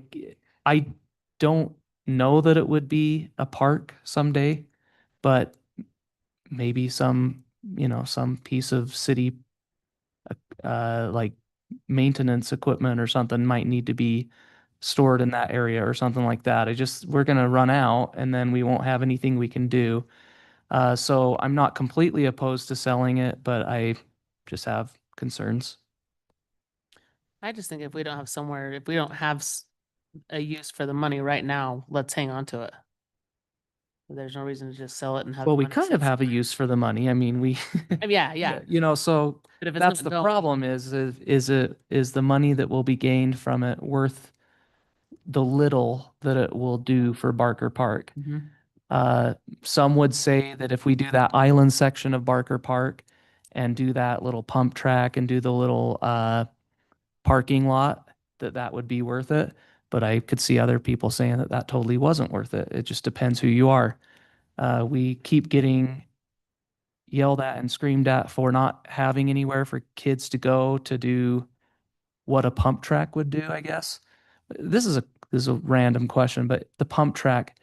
don't know that it would be a park someday, but maybe some piece of city like maintenance equipment or something might need to be stored in that area or something like that. We're going to run out and then we won't have anything we can do. So I'm not completely opposed to selling it, but I just have concerns. I just think if we don't have a use for the money right now, let's hang on to it. There's no reason to just sell it and have. Well, the we money kind sit of have a use for the money. I mean, Yeah. so But if it's that's not the developed- problem is the money that will be gained from it worth the little that it will do for Barker Park? Mhm. Some would say that if we do that island section of Barker Park and do that little pump track and do the little parking lot, that would be worth it. But I could see other people saying that totally wasn't worth it. It just depends who you are. We keep getting yelled at and screamed at for not having anywhere for kids to go to do what a pump track would do, I guess. This is a random question, but the pump track,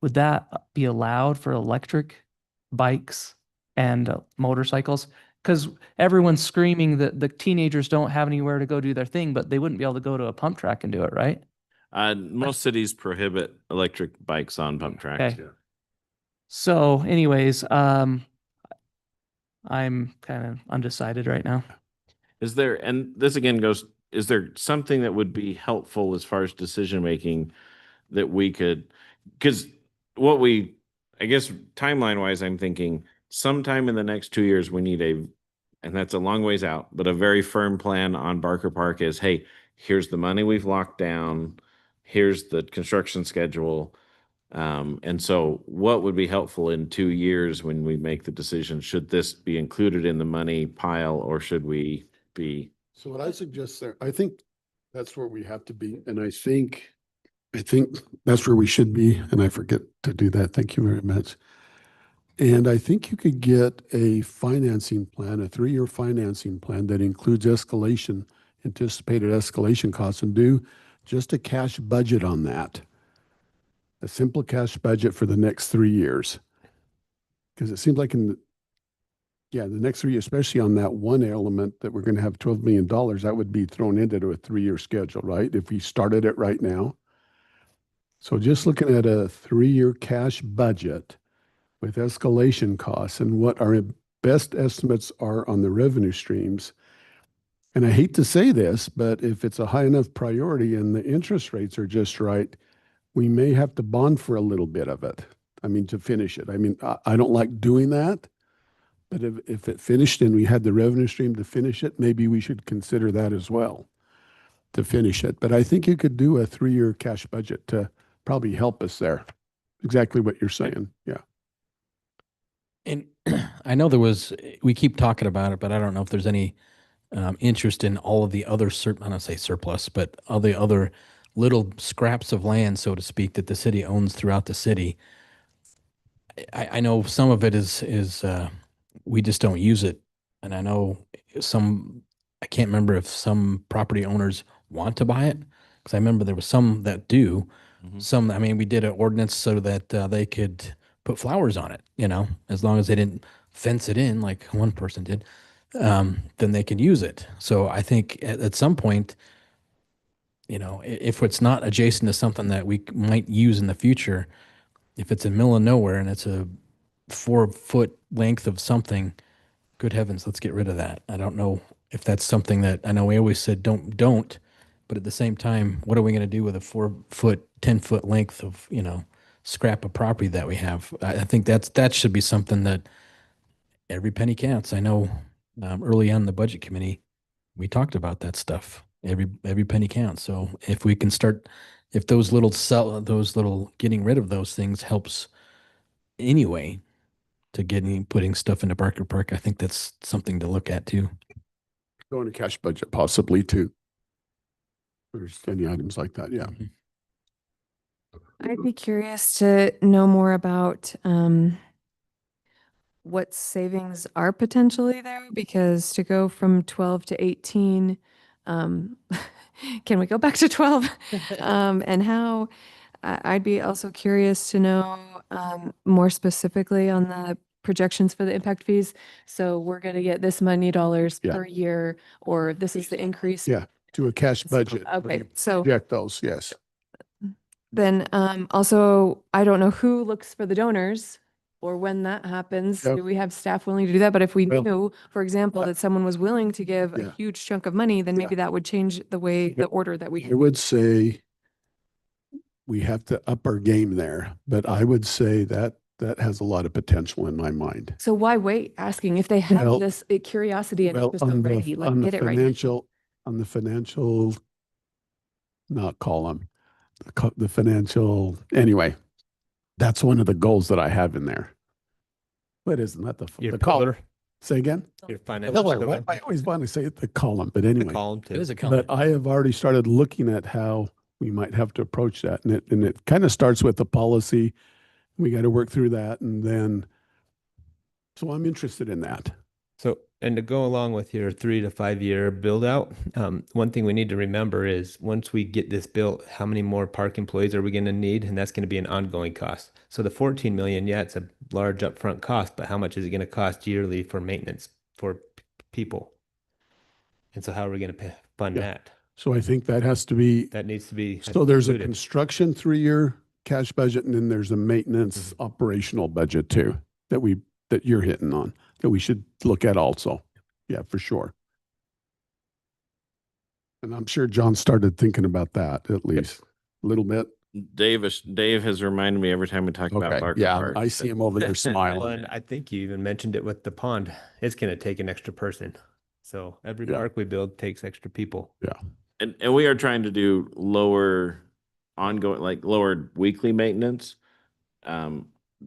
would that be allowed for electric bikes and motorcycles? Because everyone's screaming that the teenagers don't have anywhere to go do their thing, but they wouldn't be able to go to a pump track and do it, right? Most cities prohibit electric bikes on pump tracks. Okay. So anyways, I'm kind of undecided right now. Is there, and this again goes, is there something that would be helpful as far as decision making that we could, because I guess timeline wise, I'm thinking sometime in the next 2 years, we need and that's a long ways out, but a very firm plan on Barker Park is, hey, here's the money we've locked down, here's the construction schedule. And so what would be helpful in 2 years when we make the decision? Should this be included in the money pile or should we be? So what I suggest there, I think that's where we have to be. And I think I think that's where we should be, and I forget to do that. Thank you very much. And I think you could get a financing plan, a 3-year financing plan that includes escalation, anticipated escalation costs, and do just a cash budget on that. A simple cash budget for the next 3 years. Because it seems like the next 3 years, especially on that one element that we're going to have $12 million, that would be thrown into a 3-year schedule, right? If we started it right now. So just looking at a 3-year cash budget with escalation costs and what our best estimates are on the revenue streams. And I hate to say this, but if it's a high enough priority and the interest rates are just right, we may have to bond for a little bit of it. I mean, to finish it. I mean, I don't like doing that, but if it finished and we had the revenue stream to finish it, maybe we should consider that as well to finish it. But I think you could do a 3-year cash budget to probably help us there. Exactly what you're saying. Yeah. And I know we keep talking about it, but I don't know if there's any interest in all of the other, I don't say surplus, but all the other little scraps of land, so to speak, that the city owns throughout the city. I know some of it is we just don't use it. And I know I can't remember if some property owners want to buy it, because I remember there was some that do. Some, I mean, we did an ordinance so that they could put flowers on it, as long as they didn't fence it in like one person did, then they could use it. So I think at some point, if it's not adjacent to something that we might use in the future, if it's in the middle of nowhere and it's a 4-foot length of something, good heavens, let's get rid of that. I don't know if that's something that, I know we always said don't, but at the same time, what are we going to do with a 4-foot, 10-foot length of, scrap of property that we have? I think that should be something that every penny counts. I know early on in the budget committee, we talked about that stuff. Every penny counts. So if we can if those little getting rid of those things helps anyway to putting stuff into Barker Park, I think that's something to look at too. Go in a cash budget possibly too. There's any items like that. Yeah. I'd be curious to know more about what savings are potentially there, because to go from 12 to 18, can we go back to 12? And how, I'd be also curious to know more specifically on the projections for the impact fees. So we're going to get this many dollars Yeah. per year, or this is the increase. Yeah. To a cash budget. Okay, so Project those. Yes. then also, I don't know who looks for the donors or when that happens. Yep. Do we have staff willing to do that? But if we Well, knew, for example, that someone was willing to give Yeah. a huge chunk of money, then maybe that would change the way, the order that we. I would say we have to up our game there, but I would say that has a lot of potential in my mind. So why wait asking if they have Well- this curiosity and Well, interest on already, the, like on the get it right. financial, not column, the financial, anyway, that's one of the goals that I have in there. What isn't that Your the column? pillar, Say again? your financial Pillar. pillar, I always want to say it, the column, but the anyway. column It too. is a color. But I have already started looking at how we might have to approach that. And it kind of starts with the policy. We got to work through that. And then, so I'm interested in that. So, and to go along with your 3 to 5 year build out, one thing we need to remember is once we get this built, how many more park employees are we going to need? And that's going to be an ongoing cost. So the 14 million, yeah, it's a large upfront cost, but how much is it going to cost yearly for maintenance for people? And so how are we going to fund Yeah. that? So I think that has to be, That needs to be. so there's a included. construction 3-year cash budget, and then there's a maintenance operational budget too, that you're hitting on, that we should look at also. Yeah, for sure. And I'm sure John started thinking about that at least a little bit. Dave has reminded me every time we talk about Okay, Barker yeah, Park. I see him over there Well, smiling. and I think you even mentioned it with the pond. It's going to take an extra person. So every Yeah. park we build takes extra people. And we are trying to do lower weekly maintenance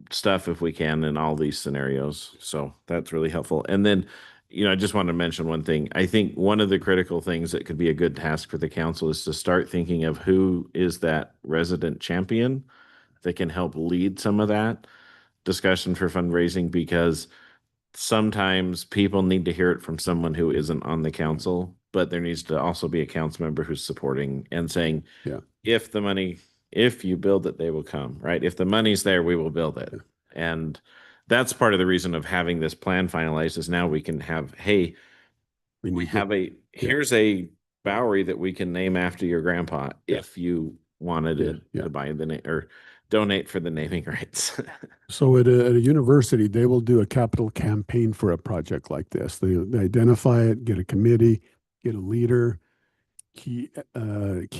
stuff if we can in all these scenarios. So that's really helpful. And then, I just wanted to mention one thing. I think one of the critical things that could be a good task for the council is to start thinking of who is that resident champion that can help lead some of that discussion for fundraising, because sometimes people need to hear it from someone who isn't on the council, but there needs to also be a council member who's supporting and saying, Yeah. if you build it, they will come, right? If the money's there, we will build it. And that's part of the reason of having this plan finalized, is now we can have, hey, we have here's a Bowery that we can name after your grandpa if you wanted to buy the name or donate for the naming rights. So at a university, they will do a capital campaign for a project like this. They identify it, get a committee, get a leader, key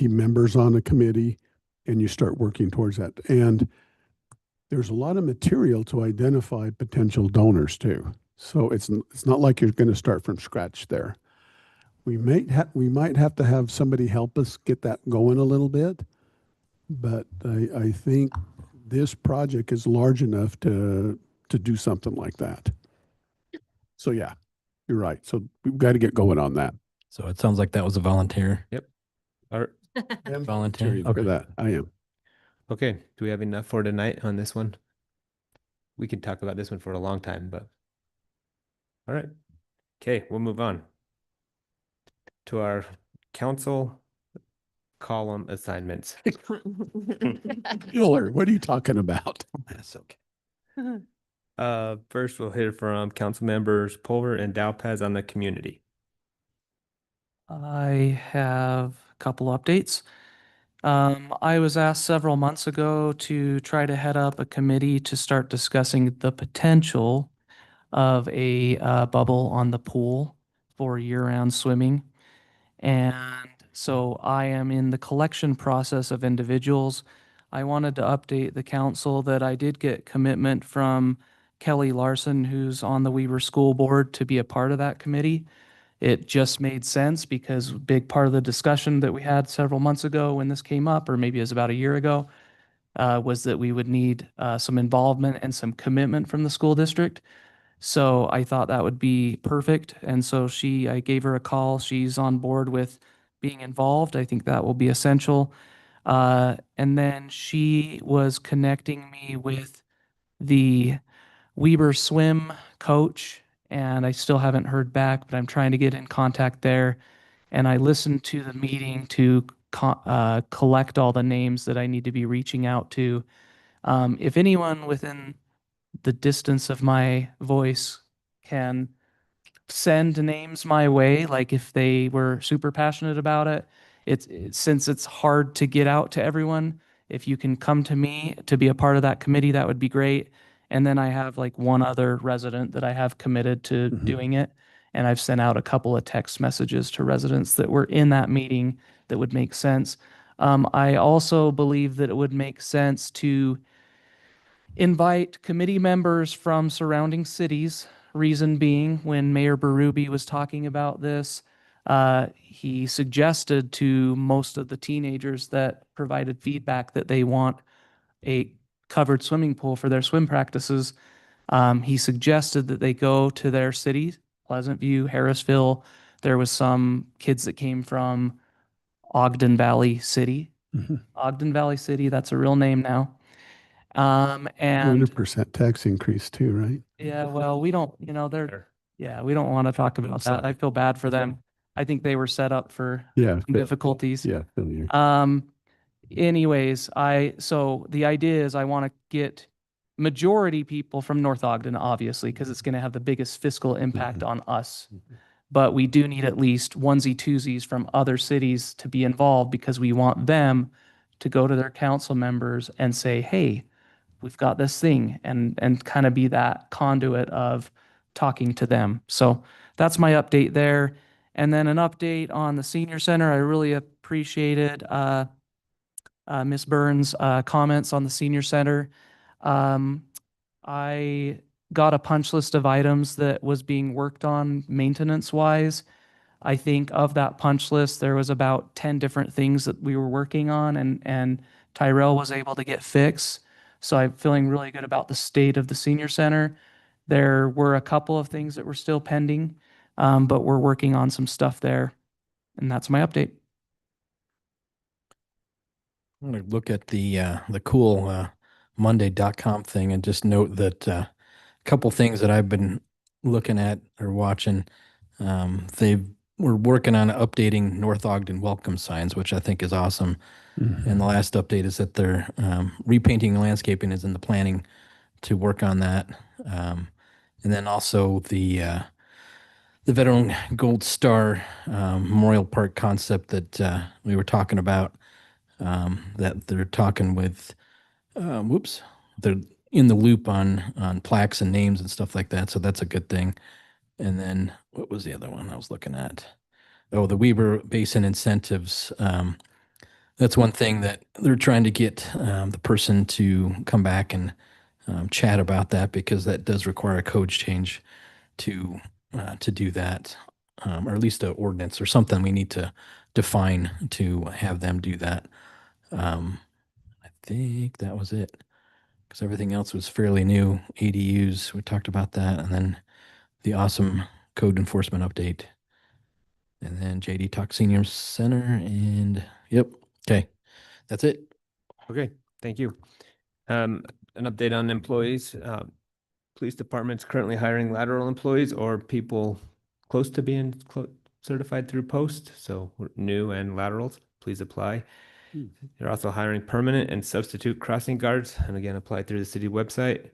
members on the committee, and you start working towards that. And there's a lot of material to identify potential donors too. So it's not like you're going to start from scratch there. We might have to have somebody help us get that going a little bit, but I think this project is large enough to do something like that. So yeah, you're right. So we've got to get going on that. So it sounds like that was a volunteer. Yep. All right. Volunteer. For that, I am. Okay, do we have enough for tonight on this one? We could talk about this one for a long time, but all right. Okay, we'll move on to our council column assignments. Mueller, what are you talking about? That's okay. First we'll hear from council members Pulver and Dowpaz on the community. I have a couple updates. I was asked several months ago to try to head up a committee to start discussing the potential of a bubble on the pool for year-round swimming. And so I am in the collection process of individuals. I wanted to update the council that I did get commitment from Kelly Larson, who's on the Weber School Board, to be a part of that committee. It just made sense because a big part of the discussion that we had several months ago when this came up, or maybe it was about a year ago, was that we would need some involvement and some commitment from the school district. So I thought that would be perfect. And so I gave her a call. She's on board with being involved. I think that will be essential. And then she was connecting me with the Weber swim coach, and I still haven't heard back, but I'm trying to get in contact there. And I listened to the meeting to collect all the names that I need to be reaching out to. If anyone within the distance of my voice can send names my way, like if they were super passionate about it, since it's hard to get out to everyone, if you can come to me to be a part of that committee, that would be great. And then I have like one other resident that I have committed to doing it. And I've sent out a couple of text messages to residents that were in that meeting that would make sense. I also believe that it would make sense to invite committee members from surrounding cities. Reason being, when Mayor Berube was talking about this, he suggested to most of the teenagers that provided feedback that they want a covered swimming pool for their swim practices. He suggested that they go to their cities, Pleasant View, Harrisville. There was some kids that came from Ogden Valley City. Ogden Valley City, that's a real name now. And 100% tax increase too, right? yeah, well, we don't, we don't want to talk about that. I feel bad for them. I think they were set up for difficulties. Yeah. Anyways, so the idea is I want to get majority people from North Ogden, obviously, because it's going to have the biggest fiscal impact on us. But we do need at least onesie twosies from other cities to be involved, because we want them to go to their council members and say, hey, we've got this thing, and kind of be that conduit of talking to them. So that's my update there. And then an update on the senior center. I really appreciated Ms. Burns' comments on the senior center. I got a punch list of items that was being worked on maintenance-wise. I think of that punch list, there was about 10 different things that we were working on, and Tyrell was able to get fixed. So I'm feeling really good about the state of the senior center. There were a couple of things that were still pending, But we're working on some stuff there, and that's my update. I'm going to look at the cool Monday.com thing and just note that a couple things that I've been looking at or watching. We're working on updating North Ogden welcome signs, which I think is awesome. And the last update is that they're repainting landscaping is in the planning to work on that. And then also the Veteran Gold Star Memorial Park concept that we were talking about. That they're talking with, they're in the loop on plaques and names and stuff like that. So that's a good thing. And then what was the other one I was looking at? Oh, the Weber Basin incentives. That's one thing that they're trying to get the person to come back and chat about that, because that does require a code change to do that, or at least an ordinance or something we need to define to have them do that. I think that was it, because everything else was fairly new. ADUs, we talked about that, and then the awesome code enforcement update, and then JD Talk Senior Center, and yep, okay, that's it. Okay, thank you. An update on employees. Police department's currently hiring lateral employees or people close to being certified through post. So we're new and laterals, please apply. They're also hiring permanent and substitute crossing guards, and again, apply through the city website.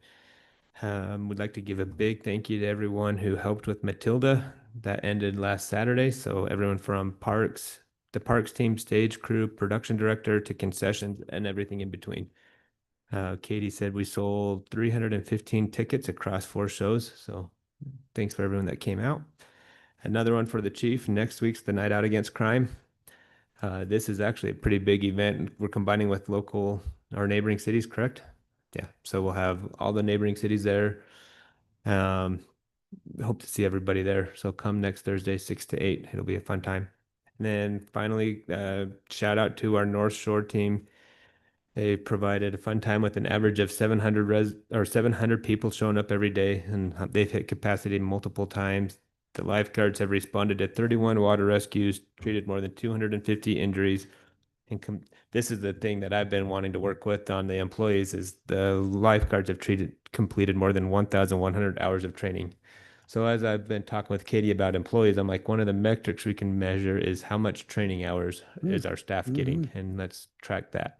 We'd like to give a big thank you to everyone who helped with Matilda. That ended last Saturday. So everyone from parks, the parks team, stage crew, production director, to concessions and everything in between. Katie said we sold 315 tickets across 4 shows. So thanks for everyone that came out. Another one for the chief. Next week's the Night Out Against Crime. This is actually a pretty big event. We're combining with our neighboring cities, correct? Yeah. So we'll have all the neighboring cities there. Hope to see everybody there. So come next Thursday, 6 to 8. It'll be a fun time. And then finally, shout out to our North Shore team. They provided a fun time with an average of 700 people showing up every day, and they've hit capacity multiple times. The lifeguards have responded to 31 water rescues, treated more than 250 injuries. And this is the thing that I've been wanting to work with on the employees, is the lifeguards have completed more than 1,100 hours of training. So as I've been talking with Katie about employees, I'm like, one of the metrics we can measure is how much training hours is our staff getting, and let's track that.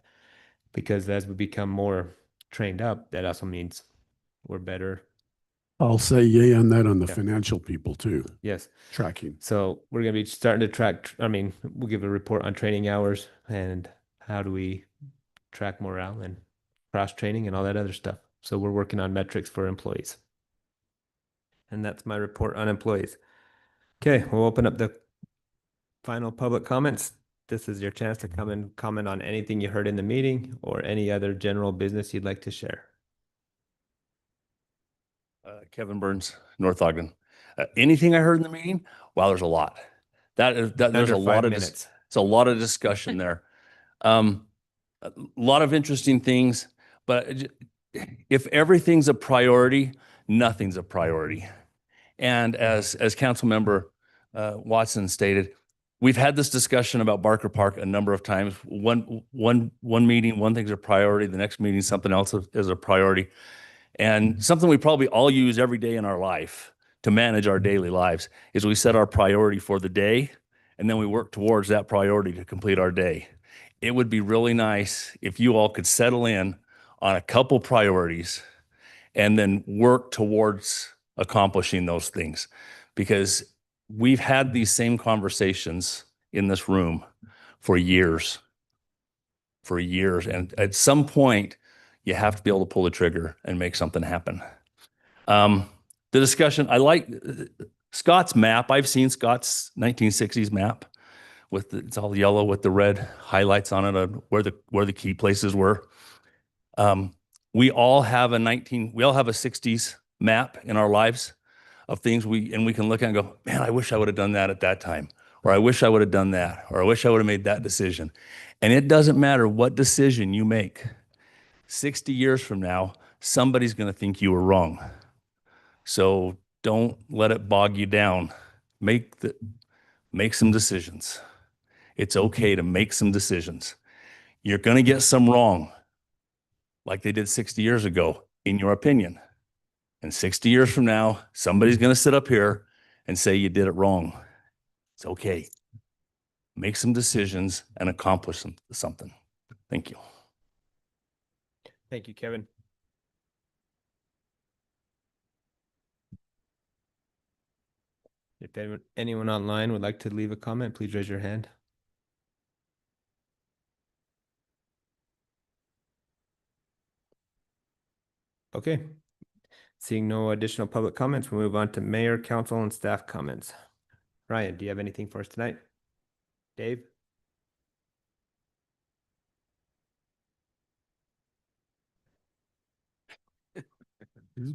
Because as we become more trained up, that also means we're better. I'll say yay on that on the Yeah. financial people too, Yes. tracking. So we're going to be starting to track. We'll give a report on training hours and how do we track morale and cross training and all that other stuff. So we're working on metrics for employees. And that's my report on employees. Okay, we'll open up the final public comments. This is your chance to come and comment on anything you heard in the meeting or any other general business you'd like to share. Kevin Burns, North Ogden. Anything I heard in the meeting? Wow, there's a lot. There's Under a lot 5 of minutes. it's a lot of discussion there. A lot of interesting things, but if everything's a priority, nothing's a priority. And as Councilmember Watson stated, we've had this discussion about Barker Park a number of times. One meeting, one thing's a priority. The next meeting, something else is a priority. And something we probably all use every day in our life to manage our daily lives is we set our priority for the day, and then we work towards that priority to complete our day. It would be really nice if you all could settle in on a couple priorities and then work towards accomplishing those things, because we've had these same conversations in this room for years. And at some point, you have to be able to pull the trigger and make something happen. The discussion, I like Scott's map. I've seen Scott's 1960s map it's all yellow with the red highlights on it where the key places were. We all have a 60s map in our lives of things we can look at and go, man, I wish I would have done that at that time, or I wish I would have done that, or I wish I would have made that decision. And it doesn't matter what decision you make. 60 years from now, somebody's going to think you were wrong. So don't let it bog you down make some decisions. It's okay to make some decisions. You're going to get some wrong, like they did 60 years ago, in your opinion. And 60 years from now, somebody's going to sit up here and say you did it wrong. It's okay. Make some decisions and accomplish something. Thank you. Thank you, Kevin. If anyone online would like to leave a comment, please raise your hand. Okay. Seeing no additional public comments, we'll move on to mayor, council, and staff comments. Ryan, do you have anything for us tonight? Dave?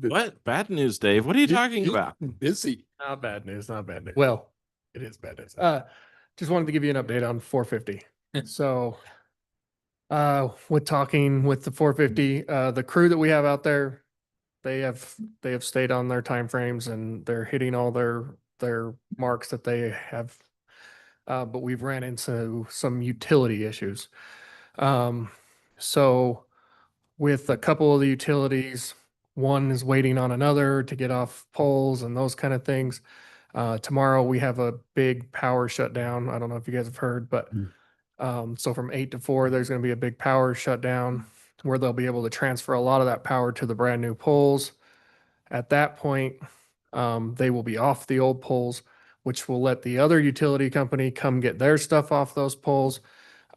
What? Bad news, Dave. What are you talking about? Busy. Not bad news, not bad news. Well, it is bad news. Just wanted to give you an update on 450. So, with talking with the 450, the crew that we have out there, they have stayed on their timeframes and they're hitting all their marks that they have. But we've ran into some utility issues. So with a couple of the utilities, one is waiting on another to get off poles and those kind of things. Tomorrow we have a big power shutdown. I don't know if you guys have heard, but so from 8 to 4, there's going to be a big power shutdown where they'll be able to transfer a lot of that power to the brand new poles. At that point, they will be off the old poles, which will let the other utility company come get their stuff off those poles.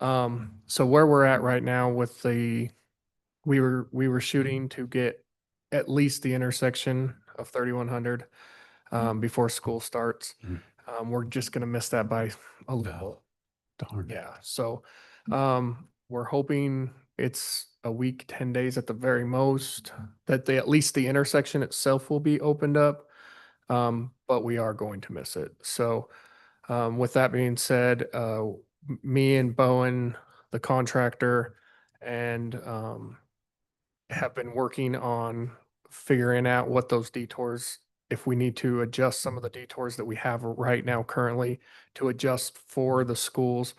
So where we're at right now with we were shooting to get at least the intersection of 3100 before school starts. We're just going to miss that by a little. Darn. Yeah. So we're hoping it's a week, 10 days at the very most, that at least the intersection itself will be opened up. But we are going to miss it. So with that being said, me and Bowen, the contractor, and have been working on figuring out what those detours, if we need to adjust some of the detours that we have right now currently to adjust for the schools.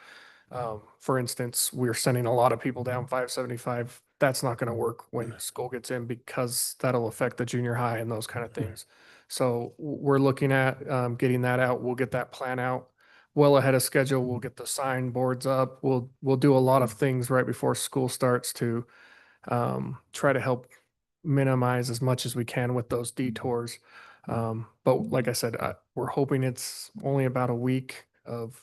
For instance, we're sending a lot of people down 575. That's not going to work when school gets in because that'll affect the junior high and those kind of things. So we're looking at getting that out. We'll get that plan out well ahead of schedule. We'll get the sign boards up. We'll do a lot of things right before school starts to try to help minimize as much as we can with those detours. But like I said, we're hoping it's only about a week of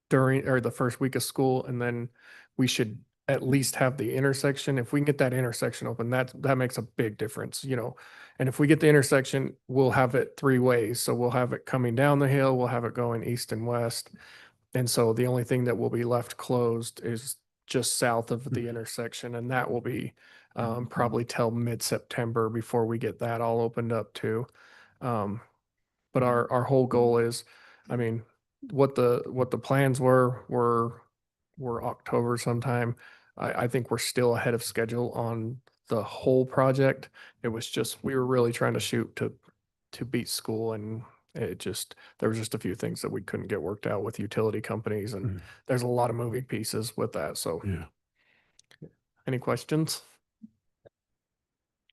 the first week of school, and then we should at least have the intersection. If we can get that intersection open, that makes a big difference, you know. And if we get the intersection, we'll have it 3 ways. So we'll have it coming down the hill, we'll have it going east and west. And so the only thing that will be left closed is just south of the intersection, and that will be probably till mid-September before we get that all opened up too. But our whole goal is, I mean, what the plans were October sometime. I think we're still ahead of schedule on the whole project. It was just, we were really trying to shoot to beat school, and there was just a few things that we couldn't get worked out with utility companies, and there's a lot of moving pieces with that. So yeah. Any questions?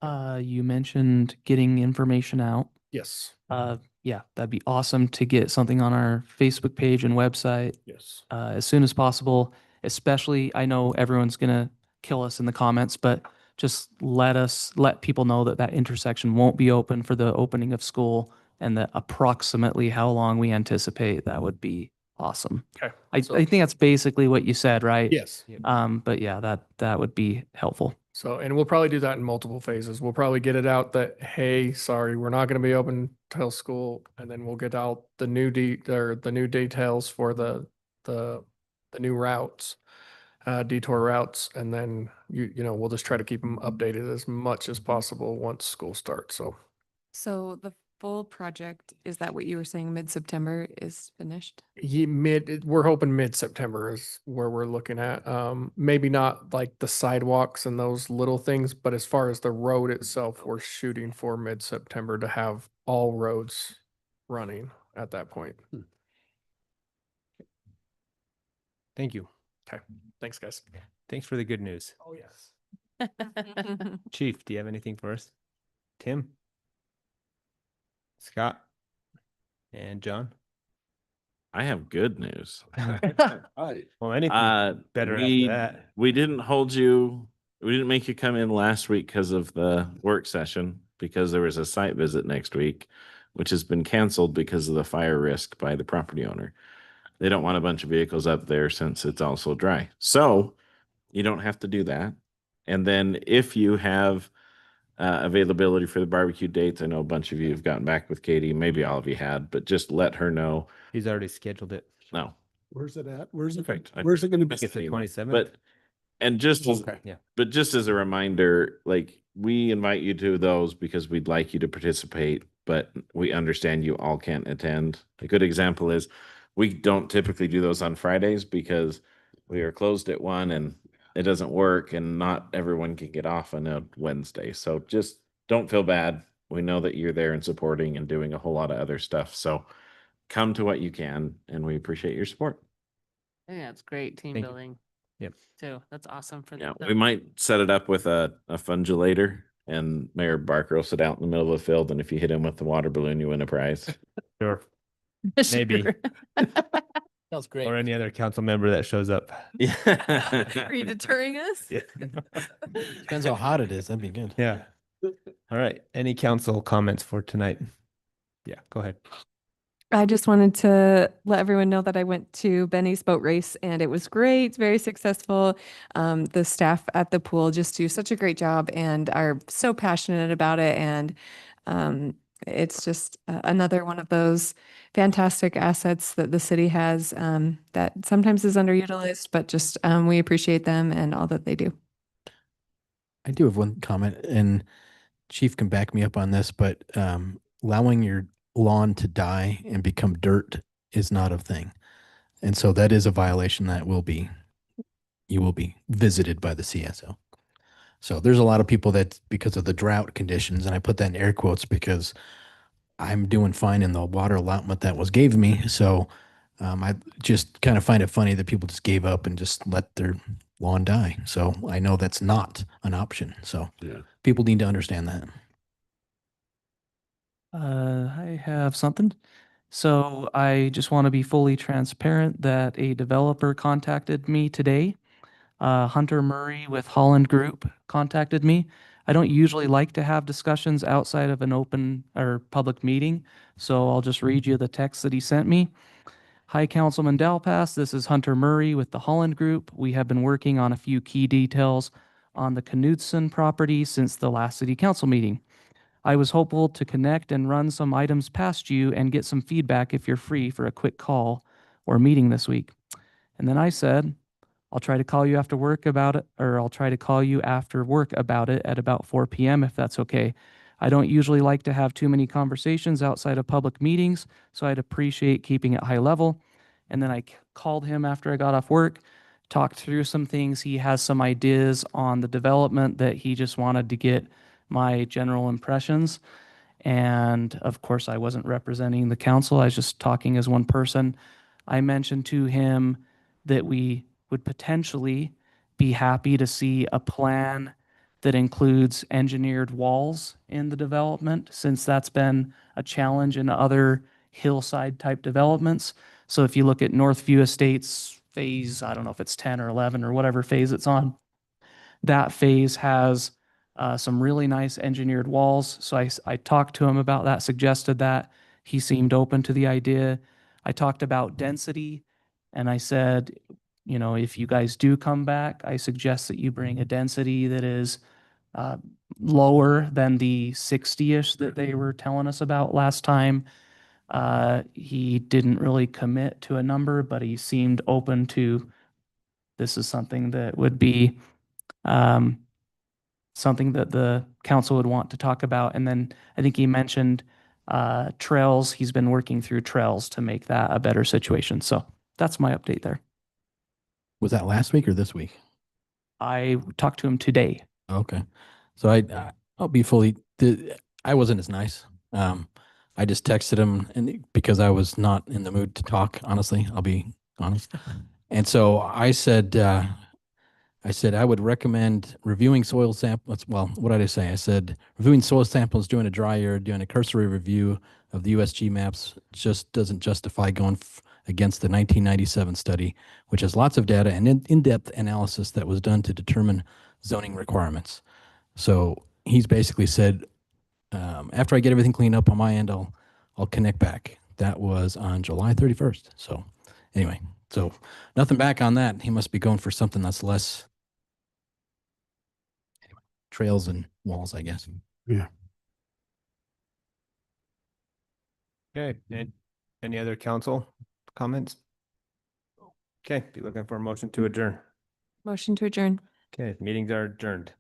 You mentioned getting information out. Yes. Yeah, that'd be awesome to get something on our Facebook page and website Yes. as soon as possible. Especially, I know everyone's gonna kill us in the comments, but just let people know that intersection won't be open for the opening of school, and that approximately how long we anticipate. That would be awesome. Okay. I think that's basically what you said, right? Yes. But yeah, that would be helpful. So, and we'll probably do that in multiple phases. We'll probably get it out that, hey, sorry, we're not going to be open till school. And then we'll get out the new details for the new routes, detour routes. And then, you know, we'll just try to keep them updated as much as possible once school starts. So the full project, is that what you were saying, mid-September is finished? We're hoping mid-September is where we're looking at. Maybe not like the sidewalks and those little things, but as far as the road itself, we're shooting for mid-September to have all roads running. at that point. Thank you. Okay, thanks, guys. Thanks for the good news. Oh, yes. Chief, do you have anything for us? Tim? Scott? And John? I have good news. Well, anything better we, after that. we didn't make you come in last week because of the work session, because there was a site visit next week, which has been canceled because of the fire risk by the property owner. They don't want a bunch of vehicles up there since it's also dry. So you don't have to do that. And then if you have availability for the barbecue dates, I know a bunch of you have gotten back with Katie, maybe all of you had, but just let her know. He's already scheduled it. No. Where's it at? Where's it? Perfect. Where's it going to be? It's the 27th. But and just as, Okay. Yeah. but just as a reminder, like, we invite you to those because we'd like you to participate, but we understand you all can't attend. A good example is we don't typically do those on Fridays because we are closed at 1 and it doesn't work and not everyone can get off on a Wednesday. So just don't feel bad. We know that you're there and supporting and doing a whole lot of other stuff. So come to what you can, and we appreciate your support. I think that's great team Thank you. building Yep. too. That's awesome for Yeah, the we might set it up with a fungulator, and Mayor Barker will sit out in the middle of the field, and if you hit him with the water balloon, you win a prize. Sure. Maybe. Sounds great. Or any other council member that shows up. Yeah. Are you deterring us? Yeah. Depends how hot it is. That'd be good. Yeah. All right. Any council comments for tonight? Yeah, go ahead. I just wanted to let everyone know that I went to Benny's boat race and it was great, very successful. The staff at the pool just do such a great job and are so passionate about it. And it's just another one of those fantastic assets that the city has that sometimes is underutilized, but just we appreciate them and all that they do. I do have one comment, and Chief can back me up on this, but allowing your lawn to die and become dirt is not a thing. And so that is a violation that you will be visited by the CSO. So there's a lot of people that, because of the drought conditions, and I put that in air quotes because I'm doing fine in the water allotment that was gave me. So I just kind of find it funny that people just gave up and just let their lawn die. So I know that's not an option. So Yeah. people need to understand that. I have something. So I just want to be fully transparent that a developer contacted me today. Hunter Murray with Holland Group contacted me. I don't usually like to have discussions outside of an open or public meeting, so I'll just read you the text that he sent me. Hi, Councilman Dalpass. This is Hunter Murray with the Holland Group. We have been working on a few key details on the Knudsen property since the last city council meeting. I was hopeful to connect and run some items past you and get some feedback if you're free for a quick call or meeting this week. And then I said, I'll try to call you after work about it, or I'll try to call you after work about it at about 4 p.m. if that's okay. I don't usually like to have too many conversations outside of public meetings, so I'd appreciate keeping it high level. And then I called him after I got off work, talked through some things. He has some ideas on the development that he just wanted to get my general impressions. And of course, I wasn't representing the council. I was just talking as one person. I mentioned to him that we would potentially be happy to see a plan that includes engineered walls in the development, since that's been a challenge in other hillside type developments. So if you look at Northview Estates phase, I don't know if it's 10 or 11 or whatever phase it's on, that phase has some really nice engineered walls. So I talked to him about that, suggested that. He seemed open to the idea. I talked about density, and I said, you know, if you guys do come back, I suggest that you bring a density that is lower than the 60-ish that they were telling us about last time. He didn't really commit to a number, but he seemed open to, this is something that would be something that the council would want to talk about. And then I think he mentioned trails. He's been working through trails to make that a better situation. So that's my update there. Was that last week or this week? I talked to him today. Okay. So I'll be fully, I wasn't as nice. I just texted him and because I was not in the mood to talk, honestly, I'll be honest. And so I said, I would recommend reviewing soil samples. Well, what did I say? I said reviewing soil samples, doing a dry year, doing a cursory review of the USG maps just doesn't justify going against the 1997 study, which has lots of data and in-depth analysis that was done to determine zoning requirements. So he's basically said, after I get everything cleaned up on my end, I'll connect back. That was on July 31st. So anyway, so nothing back on that. He must be going for something that's less trails and walls, I guess. Yeah. Okay, any other council comments? Okay, be looking for a motion to adjourn. Motion to adjourn. Okay, meetings are adjourned.